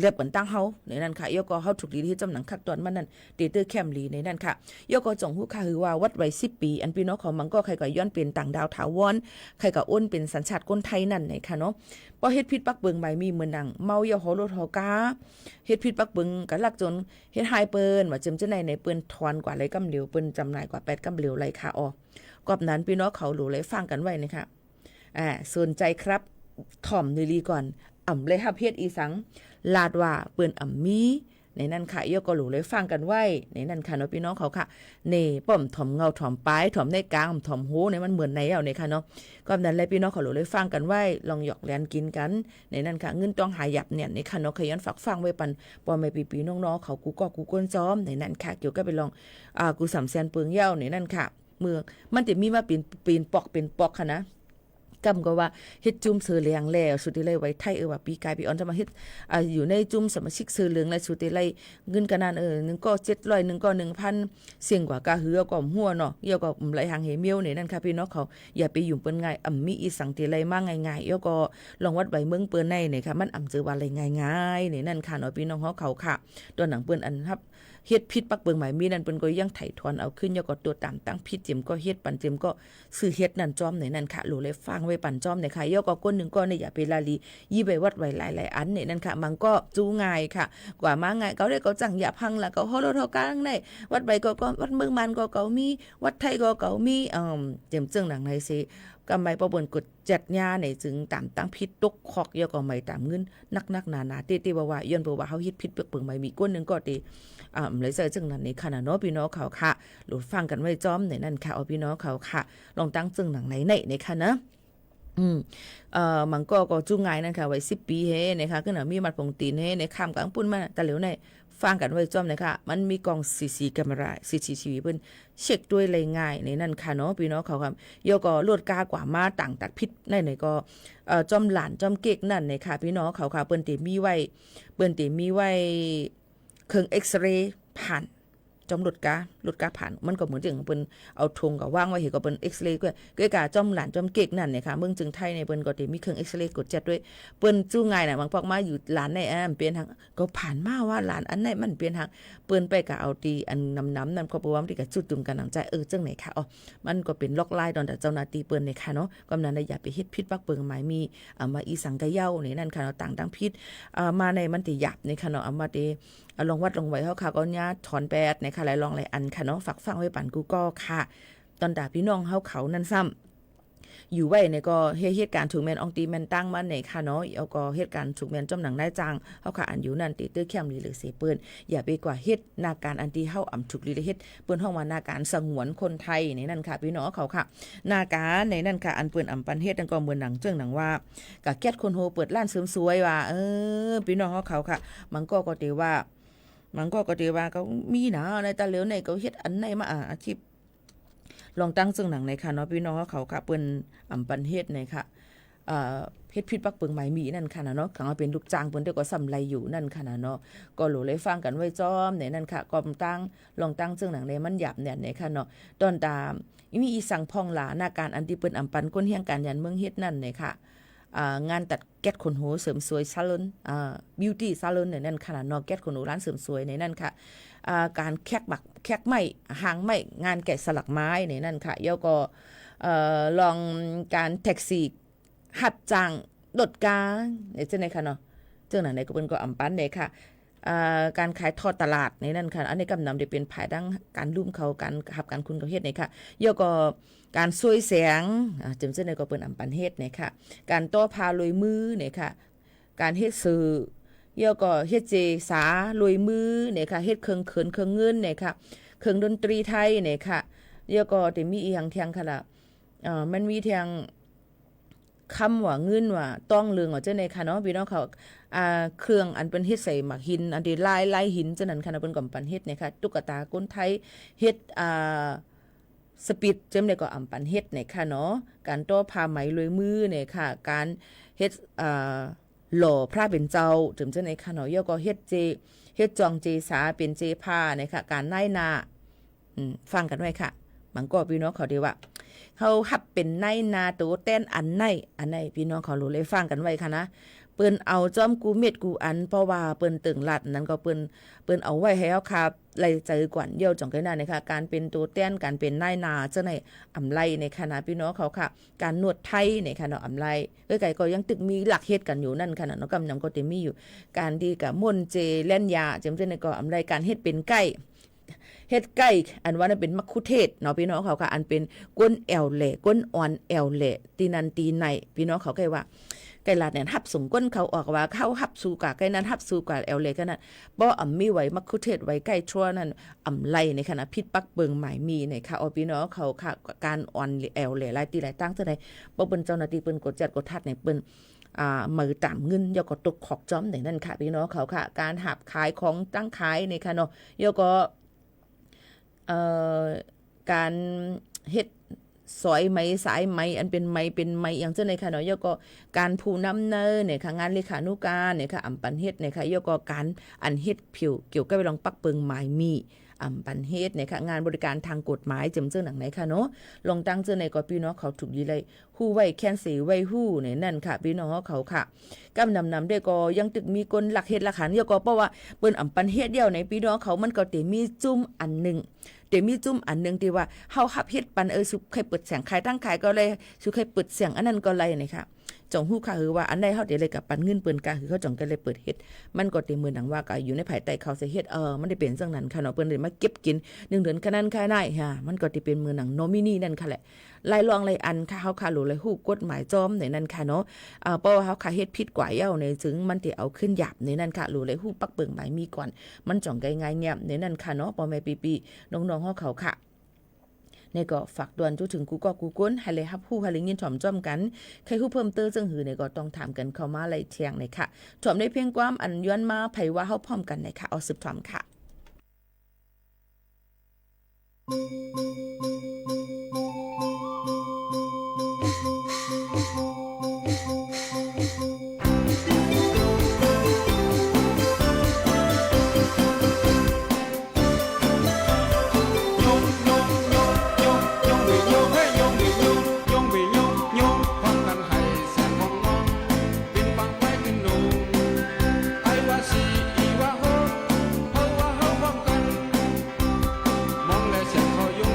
เรียบกันตั้งเฮาในนั้นค่ะยกก็เฮาถูกลีที่จำหนังคักตอนมันนั่นเตเตอร์แคมลีในนั้นค่ะยกก็จงฮู้ค่ะคือว่าวัดไว้10 ปีอันพี่น้องของมันก็ใครก็ย้อนเป็นต่างดาวถาวรใครก็อ้นเป็นสัญชาติคนไทยนั่นในค่ะเนาะพอเฮ็ดผิดปักเบิงใบมีเหมือนดังเมายาหอรถหอกาเฮ็ดผิดปักเบิงก็ลักจนเฮ็ดหายเปิ้นว่าจำจะในเปิ้นทอนกว่าไรกำเหลวเปิ้นจำหน่ายกว่า8กำเหลวไรค่ะออกอบนั้นพี่น้องเขาหลูเลยฟังกันไว้นะคะสนใจครับถ่อมนุลีก่อนเลยฮับเฮ็ดอีสังลาดว่าเปิ้นมีในนั้นค่ะยกก็หลูเลยฟังกันไว้ในนั้นค่ะเนาะพี่น้องเขาค่ะเน่ป้อมถ่อมเงาถ่อมปลายถ่อมในกลางถ่อมโหในมันเหมือนไหนเอาในค่ะเนาะก็นั้นเลยพี่น้องเขาหลูเลยฟังกันไว้ลองหยอกแลนกินกันในนั้นค่ะเงินต้องหาหยับเนี่ยในค่ะเนาะขยันฝักฟังไว้ปันปอไม่ปีๆน้องๆเขากูก้นซ้อมในนั้นค่ะเกี่ยวกับไปลองกูสำแสนเปิงเย้าในนั้นค่ะเมืองมันจะมีมาเป็นปอกค่ะนะกำก็ว่าเฮ็ดจุ่มเสือเหลืองแล้วสุดที่เลยไว้ไทยว่าปีกายปีอ่อนจะมาเฮ็ดอยู่ในจุ่มสมาชิกเสือเหลืองและสุดที่เลยเงินกันนั้นนึงก็700นึงก็ 1,000 เสี่ยงกว่ากะหือก็หัวเนาะเกี่ยวก็ไหลหางเหมียวนี่นั่นค่ะพี่น้องเขาอย่าไปยุ่งเปิ้นง่ายมีอีสังที่เลยมาง่ายๆเกี่ยวก็ลองวัดใบเมืองเปิ้นในนี่ค่ะมันเจอว่าอะไรง่ายๆนี่นั่นค่ะเนาะพี่น้องเขาค่ะตัวหนังเปิ้นอันครับเฮ็ดผิดปักเบิงหมายมีนั่นเปิ้นก็ยังไถ่ถอนเอาขึ้นยก็ตัวตามตั้งผิดเจิมก็เฮ็ดปันเจิมก็ซื้อเฮ็ดนั่นจอมไหนนั่นค่ะหลูเลยฟังไว้ปันจอมไหนค่ะยก็ก้นนึงก็เนี่ยอย่าไปลาลียี่ไปวัดไว้หลายๆอันนี่นั่นค่ะมันก็จู้ง่ายค่ะกว่ามาง่ายเขาได้ก็จังอย่าพังละก็เฮาเฮากลางได้วัดใบก็วัดเมืองมันก็เก่ามีวัดไทยก็เก่ามีเจิมจึงหนังไหนสิก็ไม่ประบนกดจัดญาในจึงตามตั้งผิดตกคอกยก็ไม่ตามเงินนักหนาๆเต้ๆว่าย้อนบ่ว่าเฮาเฮ็ดผิดเปิงไม่มีก้นนึงก็ติเลยใส่จึงนั้นในขณะเนาะพี่น้องเขาค่ะหลุดฟังกันไว้จอมในนั่นค่ะเอาพี่น้องเขาค่ะลองตั้งจึงหนังไหนในค่ะนะมันก็จูงง่ายนั่นค่ะไว้10 ปีเฮนะคะขึ้นมีมัดปงตีนเฮในข้ามกลางปุ้นมาแต่เหลียวในฟังกันไว้จอมนะคะมันมีกล้อง CCTV เพิ่นเช็คด้วยเลยง่ายในนั่นค่ะเนาะพี่น้องเขาครับยก็ลวดกากว่ามาต่างตักพิษในก็จอมหลานจอมเก๊กนั่นในค่ะพี่น้องเขาค่ะเปิ้นติมีไว้เครื่องเอ็กซเรย์ผ่านจอมหลุดกาผ่านมันก็เหมือนจังเปิ้นเอาธงก็วางไว้เห็นก็เปิ้นเอ็กซเรย์ก็กะจอมหลานจอมเก๊กนั่นเนี่ยค่ะเมืองจึงไทยในเปิ้นก็มีเครื่องเอ็กซเรย์กดจัดด้วยเปิ้นจู้ง่ายน่ะบางพวกมาอยู่หลานในเปลี่ยนทางก็ผ่านมาว่าหลานอันไหนมันเปลี่ยนทางเปิ้นไปก็เอาตีอันน้ำนั่นก็บ่ว่ามันก็จุดจุ่มกันหนังใจจังไหนค่ะมันก็เป็นล็อกไลน์ตอนแต่เจ้าหน้าที่เปิ้นเนี่ยค่ะเนาะกำนันได้อย่าไปเฮ็ดผิดปักเปิงหมายมีมาอีสังกะเย้านี่นั่นค่ะเนาะต่างดังผิดมาในมันติหยับนี่ค่ะเนาะมาติลองวัดลงไว้เฮาค่ะก็ญาถอนแปดในค่ะหลายลองหลายอันค่ะเนาะฝากฟังไว้ปั่นกูก็ค่ะตอนดาพี่น้องเฮาเขานั่นซ้ำอยู่ไว้เนี่ยก็เหตุการณ์ถูกแมนอองตีแมนตั้งมันในค่ะเนาะแล้วก็เหตุการณ์ถูกแมนจอมหนังได้จังเฮาค่ะอันอยู่นั่นติเตอร์แคมหรือเสเปิ้นอย่าไปกว่าเฮ็ดนาการอันที่เฮาถูกลีเฮ็ดเปิ้นเฮาว่านาการสงวนคนไทยในนั่นค่ะพี่น้องเขาค่ะนาการในนั่นค่ะอันเปิ้นปันเฮ็ดนั่นก็เหมือนหนังเจ้งหนังว่ากะแก๊สคนโฮเปิดร้านเสริมสวยว่าพี่น้องเขาค่ะมันก็ติว่าก็มีนะในตาเหลียวในก็เฮ็ดอันไหนมาอาชีพลองตั้งซึ่งหนังในค่ะเนาะพี่น้องเขาค่ะเปิ้นปันเฮ็ดในค่ะเฮ็ดผิดปักเปิงหมายมีนั่นค่ะเนาะขังเอาเป็นลูกจ้างเปิ้นก็สำไรอยู่นั่นค่ะเนาะก็หลูเลยฟังกันไว้จอมในนั่นค่ะก็ลองตั้งซึ่งหนังในมันหยับเนี่ยในค่ะเนาะตอนตามมีอีสังพองหลาหน้าการอันที่เปิ้นปันก้นเฮียงการยันเมืองเฮ็ดนั่นในค่ะงานตัดแก๊สขนหูเสริมสวยซาลอนบิวตี้ซาลอนเนี่ยนั่นค่ะเนาะแก๊สขนหูร้านเสริมสวยในนั่นค่ะการแคกไม้หางไม้งานแกะสลักไม้ในนั่นค่ะแล้วก็ลองการแท็กซี่หับจ้างรถกาเนี่ยจังได๋ค่ะเนาะจังนั้นในก็เพิ่นก็ปันเด้ค่ะการขายทอดตลาดในนั่นค่ะอันนี้กำนำได้เป็นภายดังการลุ่มเขาการขับการคุณเขาเฮ็ดนี่ค่ะแล้วก็การซวยแสงจำเส้นในก็เปิ้นปันเฮ็ดนี่ค่ะการต้อพาลอยมือนี่ค่ะการเฮ็ดสื่อแล้วก็เฮ็ดเจสาลอยมือนี่ค่ะเฮ็ดเครื่องเขินเครื่องเงินนี่ค่ะเครื่องดนตรีไทยนี่ค่ะแล้วก็ได้มีอีหยังเที่ยงค่ะล่ะมันมีเที่ยงคำว่าเงินว่าต้องเรืองว่าจังได๋ค่ะเนาะพี่น้องเขาเครื่องอันเป็นเฮ็ดใส่หมักหินอันที่ลายหินจังนั้นค่ะเพิ่นก็ปันเฮ็ดนี่ค่ะตุ๊กตาคนไทยเฮ็ดสปิดจังได๋ก็ปันเฮ็ดนี่ค่ะเนาะการต้อผ้าไหมลอยมือนี่ค่ะการเฮ็ดหล่อพระเป็นเจ้าจังได๋ค่ะเนาะแล้วก็เฮ็ดจองเจสาเป็นเจผ้านี่ค่ะการไล่นาฟังกันไว้ค่ะมันก็พี่น้องเขาดีว่าเขาหับเป็นในนาตัวเต้นอันไหนพี่น้องเขารู้เลยฟังกันไว้ค่ะนะ เปิ้นเอาจอมกูเม็ดกูอันเพราะว่าเปิ้นตึงลัดนั้นก็เปิ้นเอาไว้ให้เฮาค่ะไล่ใจกวนเยี่ยวจ่องไกน่านะคะการเป็นตัวแต้นการเป็นนายนาเจ้าในอำไลในคณะพี่น้องเขาค่ะการนวดไทยในคณะอำไลไกลๆก็ยังตึกมีหลักเฮ็ดกันอยู่นั่นค่ะเนาะกำนำก็จะมีอยู่การที่กับมนเจเล่นยาจำเป็นในก็อำไลการเฮ็ดเป็นไก่เฮ็ดไก่อันว่านั้นเป็นมัคคุเทศเนาะพี่น้องเขาค่ะอันเป็นก้นแอวแหล่ก้นอ่อนแอวแหล่ตีนันตีในพี่น้องเขาใกล้ว่าไก่ลาดเนี่ยหับส่งก้นเขาออกว่าเข้าหับสู่กะไก่นั้นหับสู่กะแอวแหล่กันนั้นบ่อำมีไว้มัคคุเทศไว้ไก่ชั่วนั้นอำไลในขณะพิษปักเบิงหมายมีในค่ะพี่น้องเขาค่ะการอ่อนแอวแหล่หลายตีหลายตั้งเท่าใดบ่เปิ้นเจ้าหน้าที่เปิ้นกดจัดกดทัดในเปิ้นมือต่ำเงินยก็ตกขอกจ้อมในนั่นค่ะพี่น้องเขาค่ะการหับขายของตั้งขายในค่ะเนาะยก็การเฮ็ดสอยไหมสายไหมอันเป็นไหมอย่างเช่นในค่ะเนาะยก็การผู้นำเนินเนี่ยค่ะงานเลขานุการเนี่ยค่ะอำปันเฮ็ดเนี่ยค่ะยก็การอันเฮ็ดผิวเกี่ยวกับไปลองปักเปิงหมายมีอำปันเฮ็ดเนี่ยค่ะงานบริการทางกฎหมายจำเจ้าหนังไหนค่ะเนาะลองตั้งเจ้าในก็พี่น้องเขาถูกยีเลยฮู้ไว้แค้นสีไว้ฮู้เนี่ยนั่นค่ะพี่น้องเขาค่ะกำนำได้ก็ยังตึกมีคนหลักเฮ็ดหลักฐานยก็เพราะว่าเปิ้นอำปันเฮ็ดเดียวในพี่น้องเขามันก็สิมีจุ่มอันนึงเดี๋ยวมีจุ่มอันนึงที่ว่าเฮาหับเฮ็ดปันสุใครเปิดเสียงใครตั้งขายก็เลยสุใครเปิดเสียงอันนั้นก็เลยนี่ค่ะจ่องฮู้ค่ะคือว่าอันใดเฮาเดี๋ยวเลยกับปันเงินเปิ้นกะคือเขาจ่องกันเลยเปิดเฮ็ดมันก็สิมือหนังว่าก็อยู่ในภายใต้เขาสิเฮ็ดมันได้เป็นจังนั้นค่ะเนาะเปิ้นเลยมาเก็บกิน1เดือนคะนั้นค่าได้ค่ะมันก็สิเป็นมือหนังโนมินีนั่นค่ะแหละรายรองรายอันค่ะเฮาค่ะรู้เลยฮู้กฎหมายจอมในนั้นค่ะเนาะเพราะว่าเฮาค่ะเฮ็ดผิดกว่าเย้าในถึงมันสิเอาขึ้นหยาบในนั้นค่ะรู้เลยฮู้ปักเปิงหมายมีก่อนมันจ่องง่ายๆเงียบในนั้นค่ะเนาะพ่อแม่ปีๆน้องๆเฮาเขาค่ะในก็ฝากด่วนจุถึงกูก็กูก้นให้เลยฮับฮู้ให้เลยยินถ่อมจ้อมกันใครฮู้เพิ่มเติมซึ่งหือในก็ต้องถามกันเข้ามาไล่เที่ยงในค่ะถ่อมได้เพียงความอันย้อนมาไผว่าเฮาพร้อมกันในค่ะเอาสืบถ่อมค่ะมองและเสียงเขายง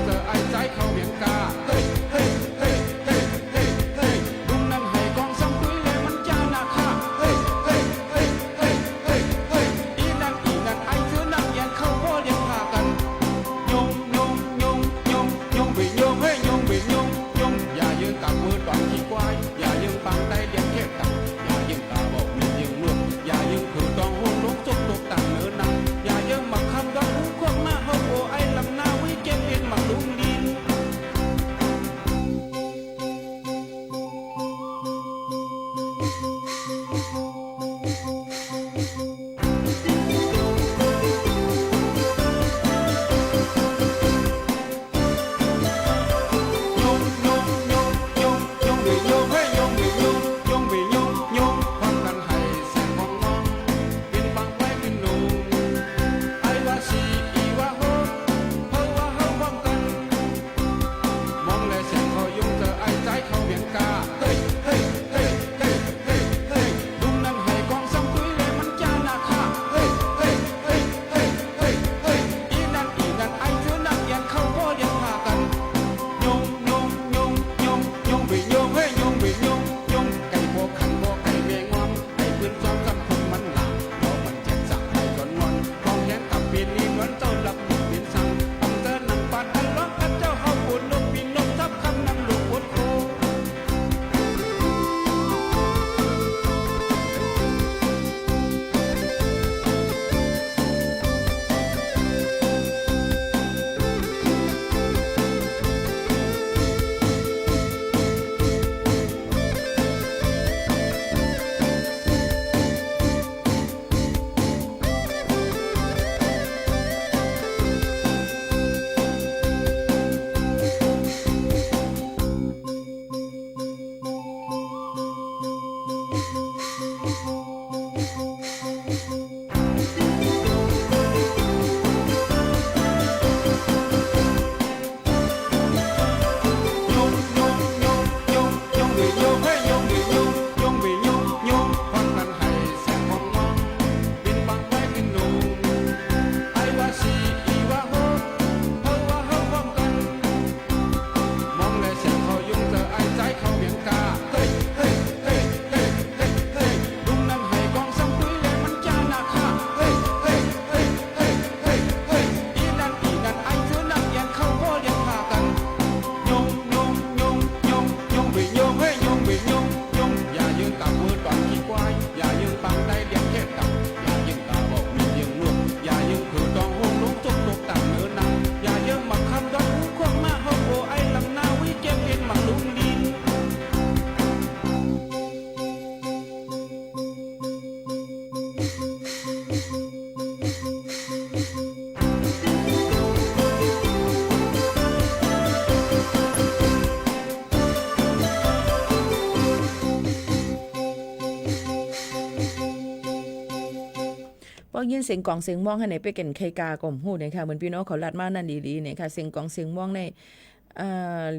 พอยินเสียงกองเสียงม่วงให้ไหนไปเก่นไคกาก่อมฮู้นะคะเหมือนพี่น้องเขาลัดมานั่นดีๆนะคะเสียงกองเสียงม่วงใน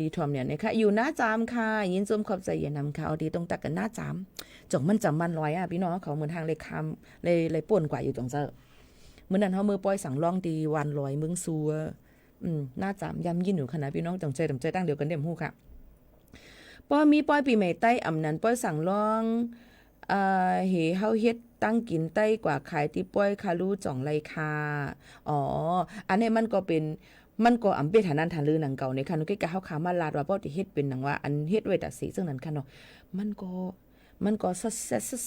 รีทอมเนี่ยนะคะอยู่หน้าจามค่ะยินจมขอบใจอย่านำค่ะเอาดีตรงตักกันหน้าจามจ่องมันจำมันร้อยพี่น้องเขาเหมือนทางเลยคำเลยป่วนกว่าอยู่ตรงเจอเมื่อนั้นเฮามือปล่อยสั่งล่องดีวันลอยเมืองซัวหน้าจามย้ำยินอยู่ขนาดพี่น้องจังใจตั้งเดียวกันเต็มฮู้ค่ะป้อมีป้อยปีใหม่ใต้อำนั้นป้อยสั่งล่องเฮาเฮ็ดตั้งกินใต้กว่าขายที่ป้อยคารูจ่องไรคาอันนี้มันก็อำเป็นฐานันฐานลือหนังเก่าในคันนุกกะเฮาขามาลาดว่าบ่ได้เฮ็ดเป็นหนังว่าอันเฮ็ดไว้ตัดสีซึ่งนั้นค่ะเนาะมันก็เ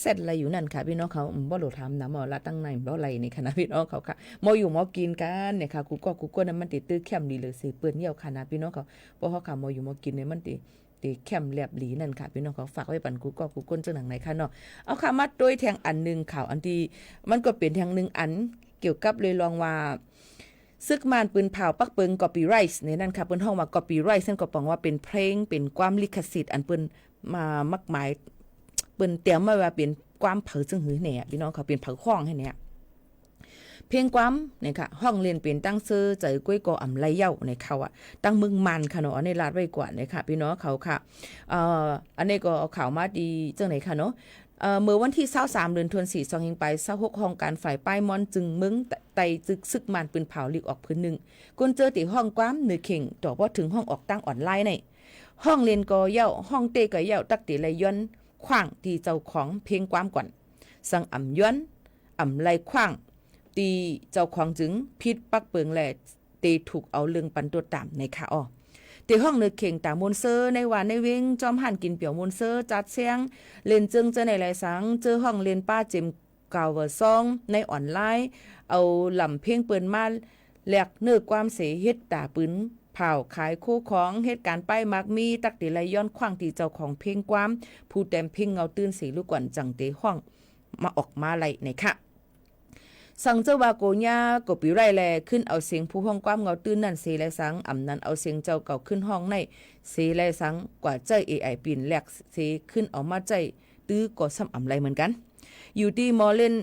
สร็จอะไรอยู่นั่นค่ะพี่น้องเขาบ่โหลดทำนะหมอละตั้งในบ่ไหลนี่ค่ะนะพี่น้องเขาค่ะหมออยู่หมอกินกันเนี่ยค่ะกูก็นั้นมันติดตื้อแคมดีเลยสิเปิ้นเหี่ยวค่ะนะพี่น้องเขาบ่เฮาค่ะหมออยู่หมอกินเนี่ยมันติแคมแลบหลีนั่นค่ะพี่น้องเขาฝากไว้ปันกูก้นจังหนังไหนค่ะเนาะเอาค่ะมาโดยแทงอันนึงข่าวอันที่มันก็เป็นแทงนึงอันเกี่ยวกับเลยลองว่าซึกมานปืนเผาปักเปิงคอปปี้ไรท์ในนั่นค่ะเปิ้นฮ้องว่าคอปปี้ไรท์ซึ่งก็ปองว่าเป็นเพลงเป็นความลิขสิทธิ์อันเปิ้นมามักหมายเปิ้นเตรียมมาว่าเป็นความเผอซึ่งหือแหน่พี่น้องเขาเป็นเผอข้องให้เนี่ยเพลงความเนี่ยค่ะห้องเรียนเป็นตั้งซื้อใจก้วยกออำไรเย้าในเขาอ่ะตั้งมึงมันค่ะเนาะในลาดไว้กว่าเนี่ยค่ะพี่น้องเขาค่ะอันนี้ก็เอาข่าวมาดีจังไหนค่ะเนาะเมื่อวันที่23เดือนธันวาคม2 ไป26ห้องการฝ่ายป้ายมอนจึงมึงไตจึกซึกมันปืนเผาลีกออกพื้นหนึ่งก้นเจอติห้องความเนื้อเข่งต่อว่าถึงห้องออกตั้งออนไลน์ในห้องเรียนกอเย้าห้องเตกอเย้าตักติไรย้อนขว้างที่เจ้าของเพลงความก่อนสั่งอ่ำย้อนอ่ำไรขว้างตีเจ้าของจึงพิษปักเปิงแหล่ตีถูกเอาเรื่องปันตัวตามในค่ะตีห้องเนื้อเข่งตามนเซอร์ในวันในเวงจอมหันกินเปียวมนเซอร์จัดเสียงเล่นจึงเจอในหลายสังเจอห้องเล่นป้าเจมกาวเวอร์ซองในออนไลน์เอาลำเพ่งเปิ้นมาแหลกเนื้อความเสียเฮ็ดตาปืนเผาขายคู่ของเหตุการณ์ป้ายมักมีตักติไรย้อนขว้างที่เจ้าของเพลงความผู้แต้มเพ่งเงาตื่นสีลูกก่อนจังเตห้องมาออกมาไล่ในค่ะสั่งเจ้าว่าโกญากบปีไรแลขึ้นเอาเสียงผู้ห้องความเงาตื้นนั่นเสแลสังอำนั้นเอาเสียงเจ้าเก่าขึ้นห้องในเสแลสังกว่าใจ AI ปีนแหลกเสขึ้นเอามาใจตื้อก็ซ้ำอำไรเหมือนกันอยู่ที่มอเล่น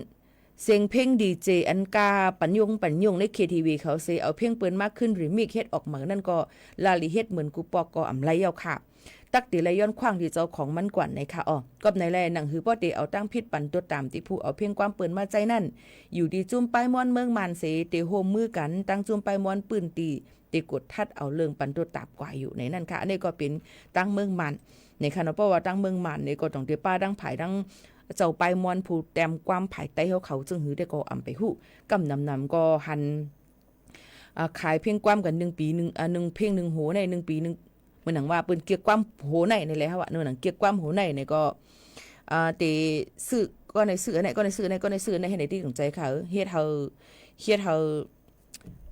เสียงเพลงดีเจอันกาปัญญงใน KTV เขาเสเอาเพลงเปิ้นมากขึ้นหรือมิกเฮ็ดออกมานั่นก็ลาลิเฮ็ดเหมือนกูปอกก็อำไรยาวค่ะตักติไรย้อนขว้างที่เจ้าของมันกว่าในค่ะก็ในแลหนังหือป้อเตเอาตั้งพิษปันตัวตามที่ผู้เอาเพียงความเปิ้นมาใจนั่นอยู่ดีจุ่มป้ายมอนเมืองมานเสเตโฮมมือกันตั้งจุ่มป้ายมอนปืนตีเตกดทัดเอาเรื่องปันตัวตาบกว่าอยู่ในนั่นค่ะอันนี้ก็เป็นตั้งเมืองมันในค่ะเนาะเพราะว่าตั้งเมืองมันนี่ก็ต้องเตป้าดังไผดังเจ้าป้ายมอนผู้แต้มความไผไตเขาจึงหือได้ก็อำไปฮู้กำนำก็หันขายเพียงความกัน1ปี1เพลง1โหใน1ปี1เหมือนหนังว่าเปิ้นเกี่ยวความโหในนี่แหละค่ะว่าเนื้อหนังเกี่ยวความโหในนี่ก็เตซื้อก็ในซื้อไหนก็ในซื้อในให้ในที่สนใจค่ะเฮ็ดเฮา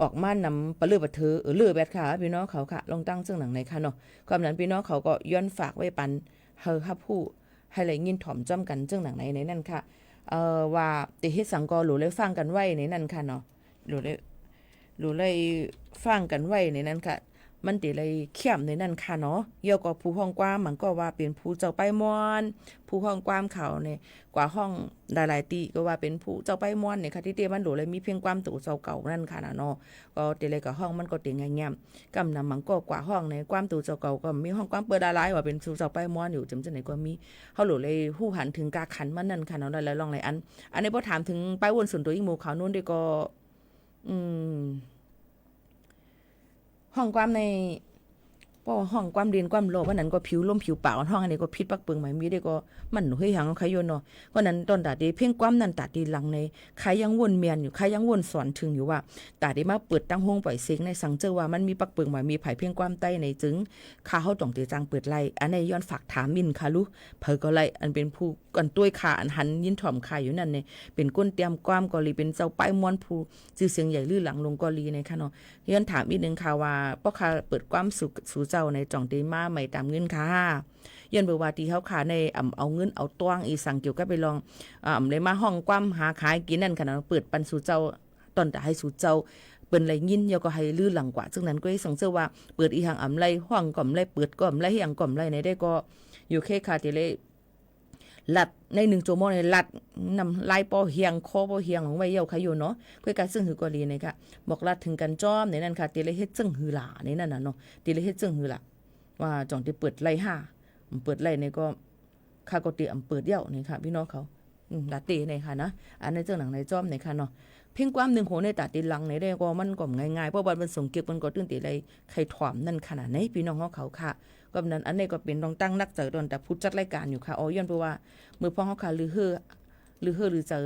ออกมานำปะเลือปะเธอเลือแบดค่ะพี่น้องเขาค่ะลองตั้งซึ่งหนังในค่ะเนาะความนั้นพี่น้องเขาก็ย้อนฝากไว้ปันเฮาฮับผู้ให้ไหลยินถ่อมจ้อมกันซึ่งหนังในนั่นค่ะว่าเตเฮ็ดสังกอหรือเลยฟังกันไว้ในนั่นค่ะเนาะหรือเลยฟังกันไว้ในนั้นค่ะมันติเลยเข้มในนั่นค่ะเนาะเกี่ยวกับผู้ห้องความมันก็ว่าเป็นผู้เจ้าไปมอนผู้ห้องความเขาเนี่ยกว่าห้องหลายๆตีก็ว่าเป็นผู้เจ้าไปมอนเนี่ยค่ะที่เตมันโดเลยมีเพียงความตู่เจ้าเก่านั่นค่ะเนาะก็ติเลยกับห้องมันก็ติงแง่ๆกำนำมันก็กว่าห้องในความตู่เจ้าเก่าก็มีห้องความเปิดหลายว่าเป็นผู้เจ้าไปมอนอยู่จำจังไหนก็มีเฮาโหลเลยฮู้หันถึงกาขันมันนั่นค่ะเนาะหลายๆลองหลายอันนี้พอถามถึงไปวนส่วนตัวอีหมู่เขานู้นได้ก็ห้องความในเพราะห้องความเรียนความโลภวันนั้นก็ผิวล้มผิวเปล่าห้องอันนี้ก็พิษปักเปิงหมายมีได้ก็มันเฮ้ยหังใครโยนเนาะเพราะนั้นตอนตาดีเพ่งความนั้นตาดีหลังในใครยังวนเมียนอยู่ใครยังวนสอนถึงอยู่ว่าตาดีมาเปิดตั้งห้องปล่อยเสียงในสังเจอว่ามันมีปักเปิงหมายมีไผ่เพ่งความใต้ในจึงข้าเฮาต้องตีจังเปิดไล่อันนี้ย้อนฝากถามมินค่ะลูเผอก็ไล่อันเป็นผู้กันต้วยขาอันหันยินถ่อมขาอยู่นั่นเนี่ยเป็นก้นเตรียมความกอลีเป็นเจ้าป้ายมวนผู้ชื่อเสียงใหญ่ลื่อหลังลงกอลีในค่ะเนาะย้อนถามอีกนึงค่ะว่าป้อค่ะเปิดความสู่เจ้าในจ่องตีมาใหม่ตามเงินค่ะยันเบอร์ว่าที่เขาขาในเอาเงินเอาตวงอีสั่งเกี่ยวกับไปลองเลยมาห้องความหาขายกินนั่นค่ะเนาะเปิดปันสู่เจ้าตอนแต่ให้สู่เจ้าเปิ้นไรยินยก็ให้ลื่อหลังกว่าซึ่งนั้นก็ให้สังเจอว่าเปิดอีหังไรห้องก่อมไรเปิดก่อมไรอย่างก่อมไรในได้ก็อยู่แค่คาติเล ลัดใน1ชั่วโมงในลัดนำลายปอเฮียงคอปอเฮียงของไว้เยาค่ะอยู่เนาะคุยกันซึ่งหือกอลีนี่ค่ะบอกลัดถึงกันจ้อมในนั้นค่ะติเลยเฮ็ดซึ่งหือหลาในนั้นน่ะเนาะติเลยเฮ็ดซึ่งหือหลาว่าจ่องที่เปิดไล่5เปิดไล่นี่ก็ค่าก็ติเปิดเย้านี่ค่ะพี่น้องเขาลาเต้นี่ค่ะนะอันในเจ้าหนังในจ้อมนี่ค่ะเนาะเพียงความ1โหในตาติหลังในได้ก็มันก็ง่ายๆเพราะว่ามันส่งเก็บมันก็ตื่นติเลยใครถวมนั่นขนาดไหนพี่น้องเขาค่ะก็นั้นอันนี้ก็เป็นต้องตั้งนักเจอโดนแต่พูดจัดรายการอยู่ค่ะย้อนเพราะว่ามือพ่อเขาค่ะหรือเจอ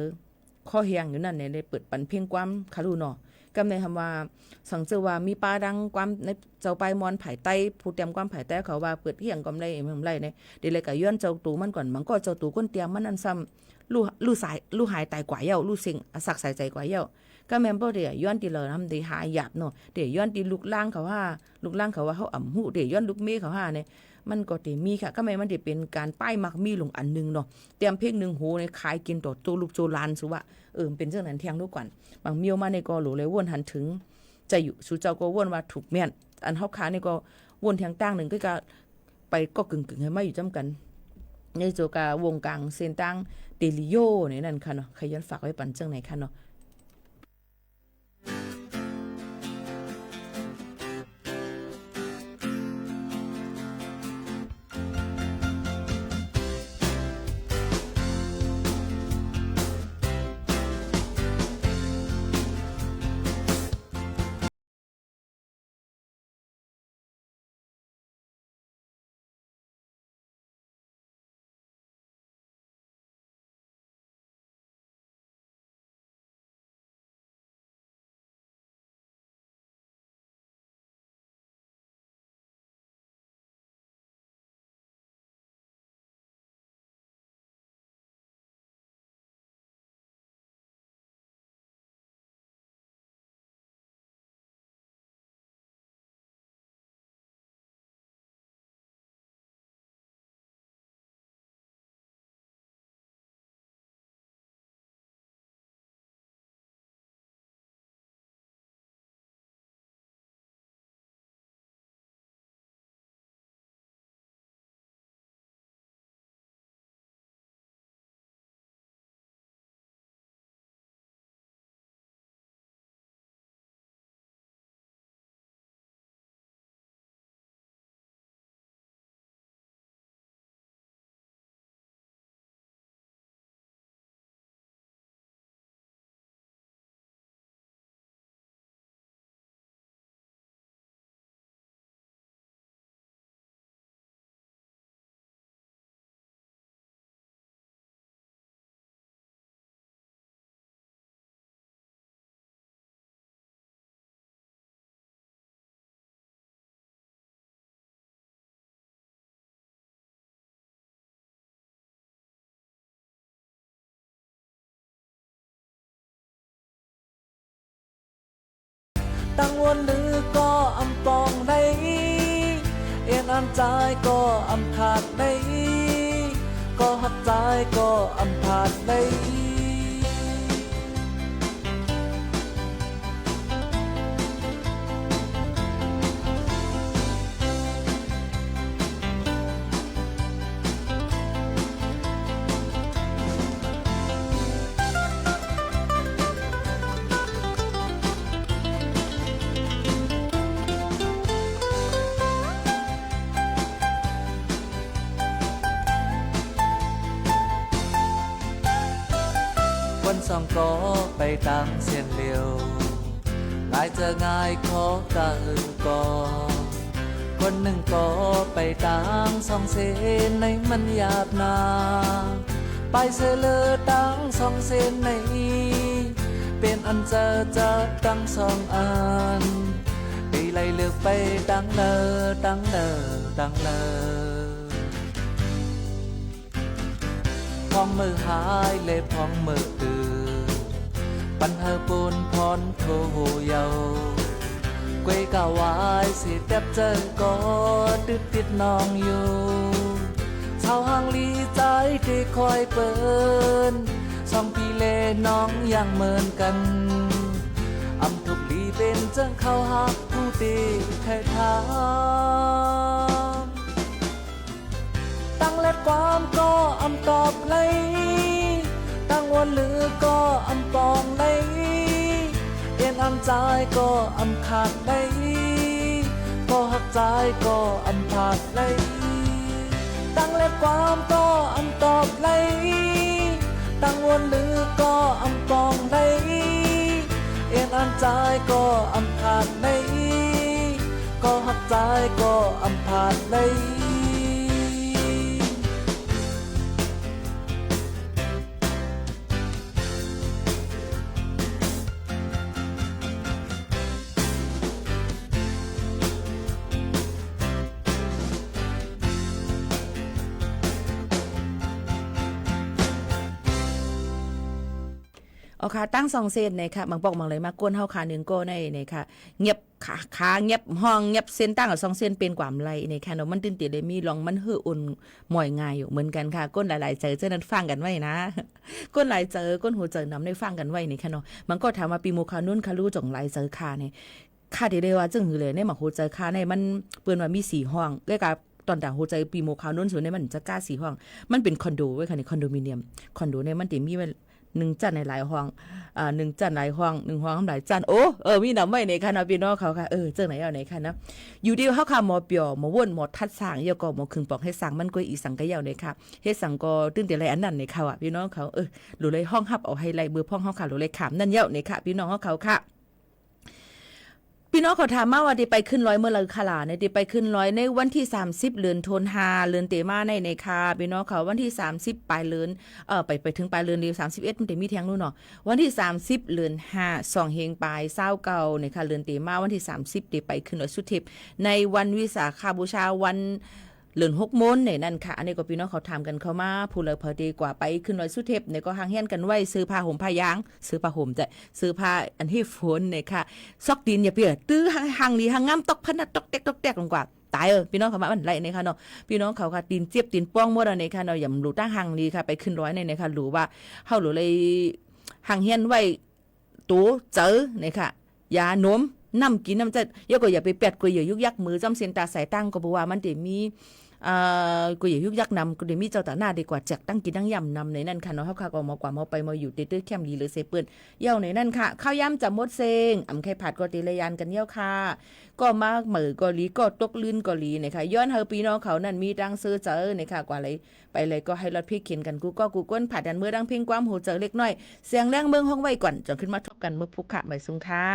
ข้อเฮียงอยู่นั่นเนี่ยได้เปิดปันเพียงความคารุเนาะกำในคำว่าสังเจอว่ามีปลาดังความในเจ้าไปมอนไผ่ใต้ผู้เตรียมความไผ่ใต้เขาว่าเปิดเฮียงก็ได้มันไรเนี่ยเดี๋ยวเลยก็ย้อนเจ้าตูมันก่อนมันก็เจ้าตูก้นเตรียมมันนั่นซ้ำลู่หายตายกว่าเย้าลู่สิงสักใส่ใจกว่าเย้าก็แม่นบ่เดี๋ยวย้อนตีเลยทำได้หายหยาบเนาะเดี๋ยวย้อนตีลูกล่างเขาว่าเขาอ่ำหูเดี๋ยวย้อนลูกเมฆเขาว่าเนี่ยมันก็ติมีค่ะก็แม่มันได้เป็นการป้ายมักมีลงอันนึงเนาะเตรียมเพลง1โหในขายกินต่อตัวลูกโจลานสุว่าเป็นจังนั้นเที่ยงทุกก่อนบางเมียวมาในก็หลูเลยวนหันถึงใจอยู่สุเจ้าก็วนว่าถูกแม่นอันเฮาค้านี่ก็วนเที่ยงตั้งนึงก็ไปก็กึ่งๆให้มาอยู่จำกันในโจกาวงกลางเส้นตั้งเดลิโยนี่นั่นค่ะเนาะใครย้อนฝากไว้ปันจังไหนค่ะเนาะตั้งวนหรือก็อำปองในเอ็นอันใจก็อำขาดในก็หักใจก็อำขาดในวันสองก็ไปตามเส้นเลียวหลายเจอง่ายขอกะอื่นก่อคนหนึ่งก็ไปตามสองเส้นในมันหยาบนาไปเสลอตั้งสองเส้นในเป็นอันเจอตั้งสองอันตีไล่เลือกไปตั้งเลอพองมือหายเล็บพองมือตื่นปันเฮอปูนพรโทเยาเกวยกาวายสิเต็บเจอก็ติดน้องอยู่ชาวห้างลีใจที่คอยเปินสองปีเลน้องยังเหมือนกันอำทุกลีเป็นจังเข้าหักผู้ตีใครถามตั้งเล เล็ดความก็อำตอบเลยตั้งวันหรือก็อำปองเลยเอ็นอำใจก็อำขาดเลยก็หักใจก็อำผาดเลยตั้งเล็ดความก็อำตอบเลยตั้งวันหรือก็อำปองเลยเอ็นอำใจก็อำขาดเลยก็หักใจก็อำผาดเลย เอาค่ะตั้ง2เซนในค่ะบางบอกบางเลยมาก้นเฮาขา1โกในค่ะเงียบขาเงียบห้องเงียบเส้นตั้งกับ2เซนเป็นกว่าไรในค่ะเนาะมันตื่นเต้นเลยมีลองมันหืออุ่นหมอยง่ายอยู่เหมือนกันค่ะก้นหลายๆเจอเจ้านั้นฟังกันไว้นะก้นหลายเจอก้นหูเจอนำได้ฟังกันไว้ในค่ะเนาะมันก็ถามว่าปีโมคานุ่นคารู้จ่องหลายเจอค่ะเนี่ยค่ะที่ได้ว่าจึงหือเลยในหมักหูเจอค่ะในมันเปิ้นว่ามี4ห้องเรียกว่าตอนดาวหัวใจปีโมคานุ่นส่วนในมันจะกล้า4ห้องมันเป็นคอนโดไว้ค่ะในคอนโดมิเนียมคอนโดเนี่ยมันติมี1จันในหลายห้อง1จันหลายห้อง1ห้องหลายจันโอ้มีนำไว้ในค่ะเนาะพี่น้องเขาค่ะเจ้าไหนเอาไหนค่ะนะอยู่ดีเฮาค่ะหมอเปียวหมอวนหมอทัดสร้างยก็หมอครึ่งปอกให้สร้างมันก็อีสังกะยาวในค่ะเฮ็ดสังก็ตื่นแต่ไรอันนั้นในค่ะอ่ะพี่น้องเขาหรือเลยห้องฮับเอาให้ไล่เบอร์ห้องเฮาค่ะหรือเลยขามนั่นยาวในค่ะพี่น้องเขาค่ะพี่น้องเขาถามมาว่าได้ไปขึ้นร้อยเมื่อไรคะล่ะในได้ไปขึ้นร้อยในวันที่30เดือนธันวาเดือนเตมาในค่ะพี่น้องเขาวันที่30ปลายเดือนไปถึงปลายเดือนเดียว31มันได้มีแทงนู่นเนาะวันที่30เดือน5 2เฮงปลาย29ในค่ะเดือนเตมาวันที่30ได้ไปขึ้นร้อยสุเทพในวันวิสาขบูชาวันเลือน6 โมงในนั่นค่ะอันนี้ก็พี่น้องเขาถามกันเข้ามาผู้เลยพอดีกว่าไปขึ้นร้อยสุเทพเนี่ยก็ห่างเฮียนกันไว้ซื้อผ้าห่มผ้ายางซื้อผ้าห่มจะซื้อผ้าอันที่ฝนเนี่ยค่ะซอกดินอย่าเปียตื้อห่างนี้ห่างงามตกพนัดตกแตกลงกว่าตายพี่น้องเขามามันไรเนี่ยค่ะเนาะพี่น้องเขาค่ะตีนเจี๊ยบตีนป้องหมดอันนี้ค่ะเนาะอย่าหลู่ตั้งห่างนี้ค่ะไปขึ้นร้อยเนี่ยค่ะหลู่ว่าเฮาหลู่เลยห่างเฮียนไว้ตู้เจอเนี่ยค่ะยาหนมน้ำกินน้ำจะอย่าไปแปดกุยอย่ายุกยักมือจ้ำเส้นตาสายตั้งก็บอกว่ามันจะมีกูอย่ายุกยักนำกูเดี๋ยวมีเจ้าตาหน้าดีกว่าแจกตั้งกินตั้งยำนำในนั่นค่ะเนาะเฮาค่ะก็มากว่ามาไปมาอยู่ตื้อแคมดีหรือเซเปิ้นเย่าในนั่นค่ะข้าวยำจับมดเซงอำไข่ผัดก็ติเลยานกันเย่าค่ะก็มากเหมือก็ลีก็ตกลื่นก็ลีนะคะย้อนเฮาปีน้องเขานั่นมีดังซื้อเจอนะคะกว่าเลยไปเลยก็ให้รถพี่เข็นกันกูก้นผัดดันเมื่อดังเพ่งความหูเจอเล็กน้อยเสียงแรงเมืองห้องไว้ก่อนจนขึ้นมาทบกันเมื่อพุกค่ะใบซุงค่ะ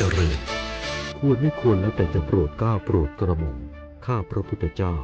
เจริญ ควรไม่ควรแล้วแต่จะโปรดเกล้าโปรดกระหม่อมข้าพระพุทธเจ้า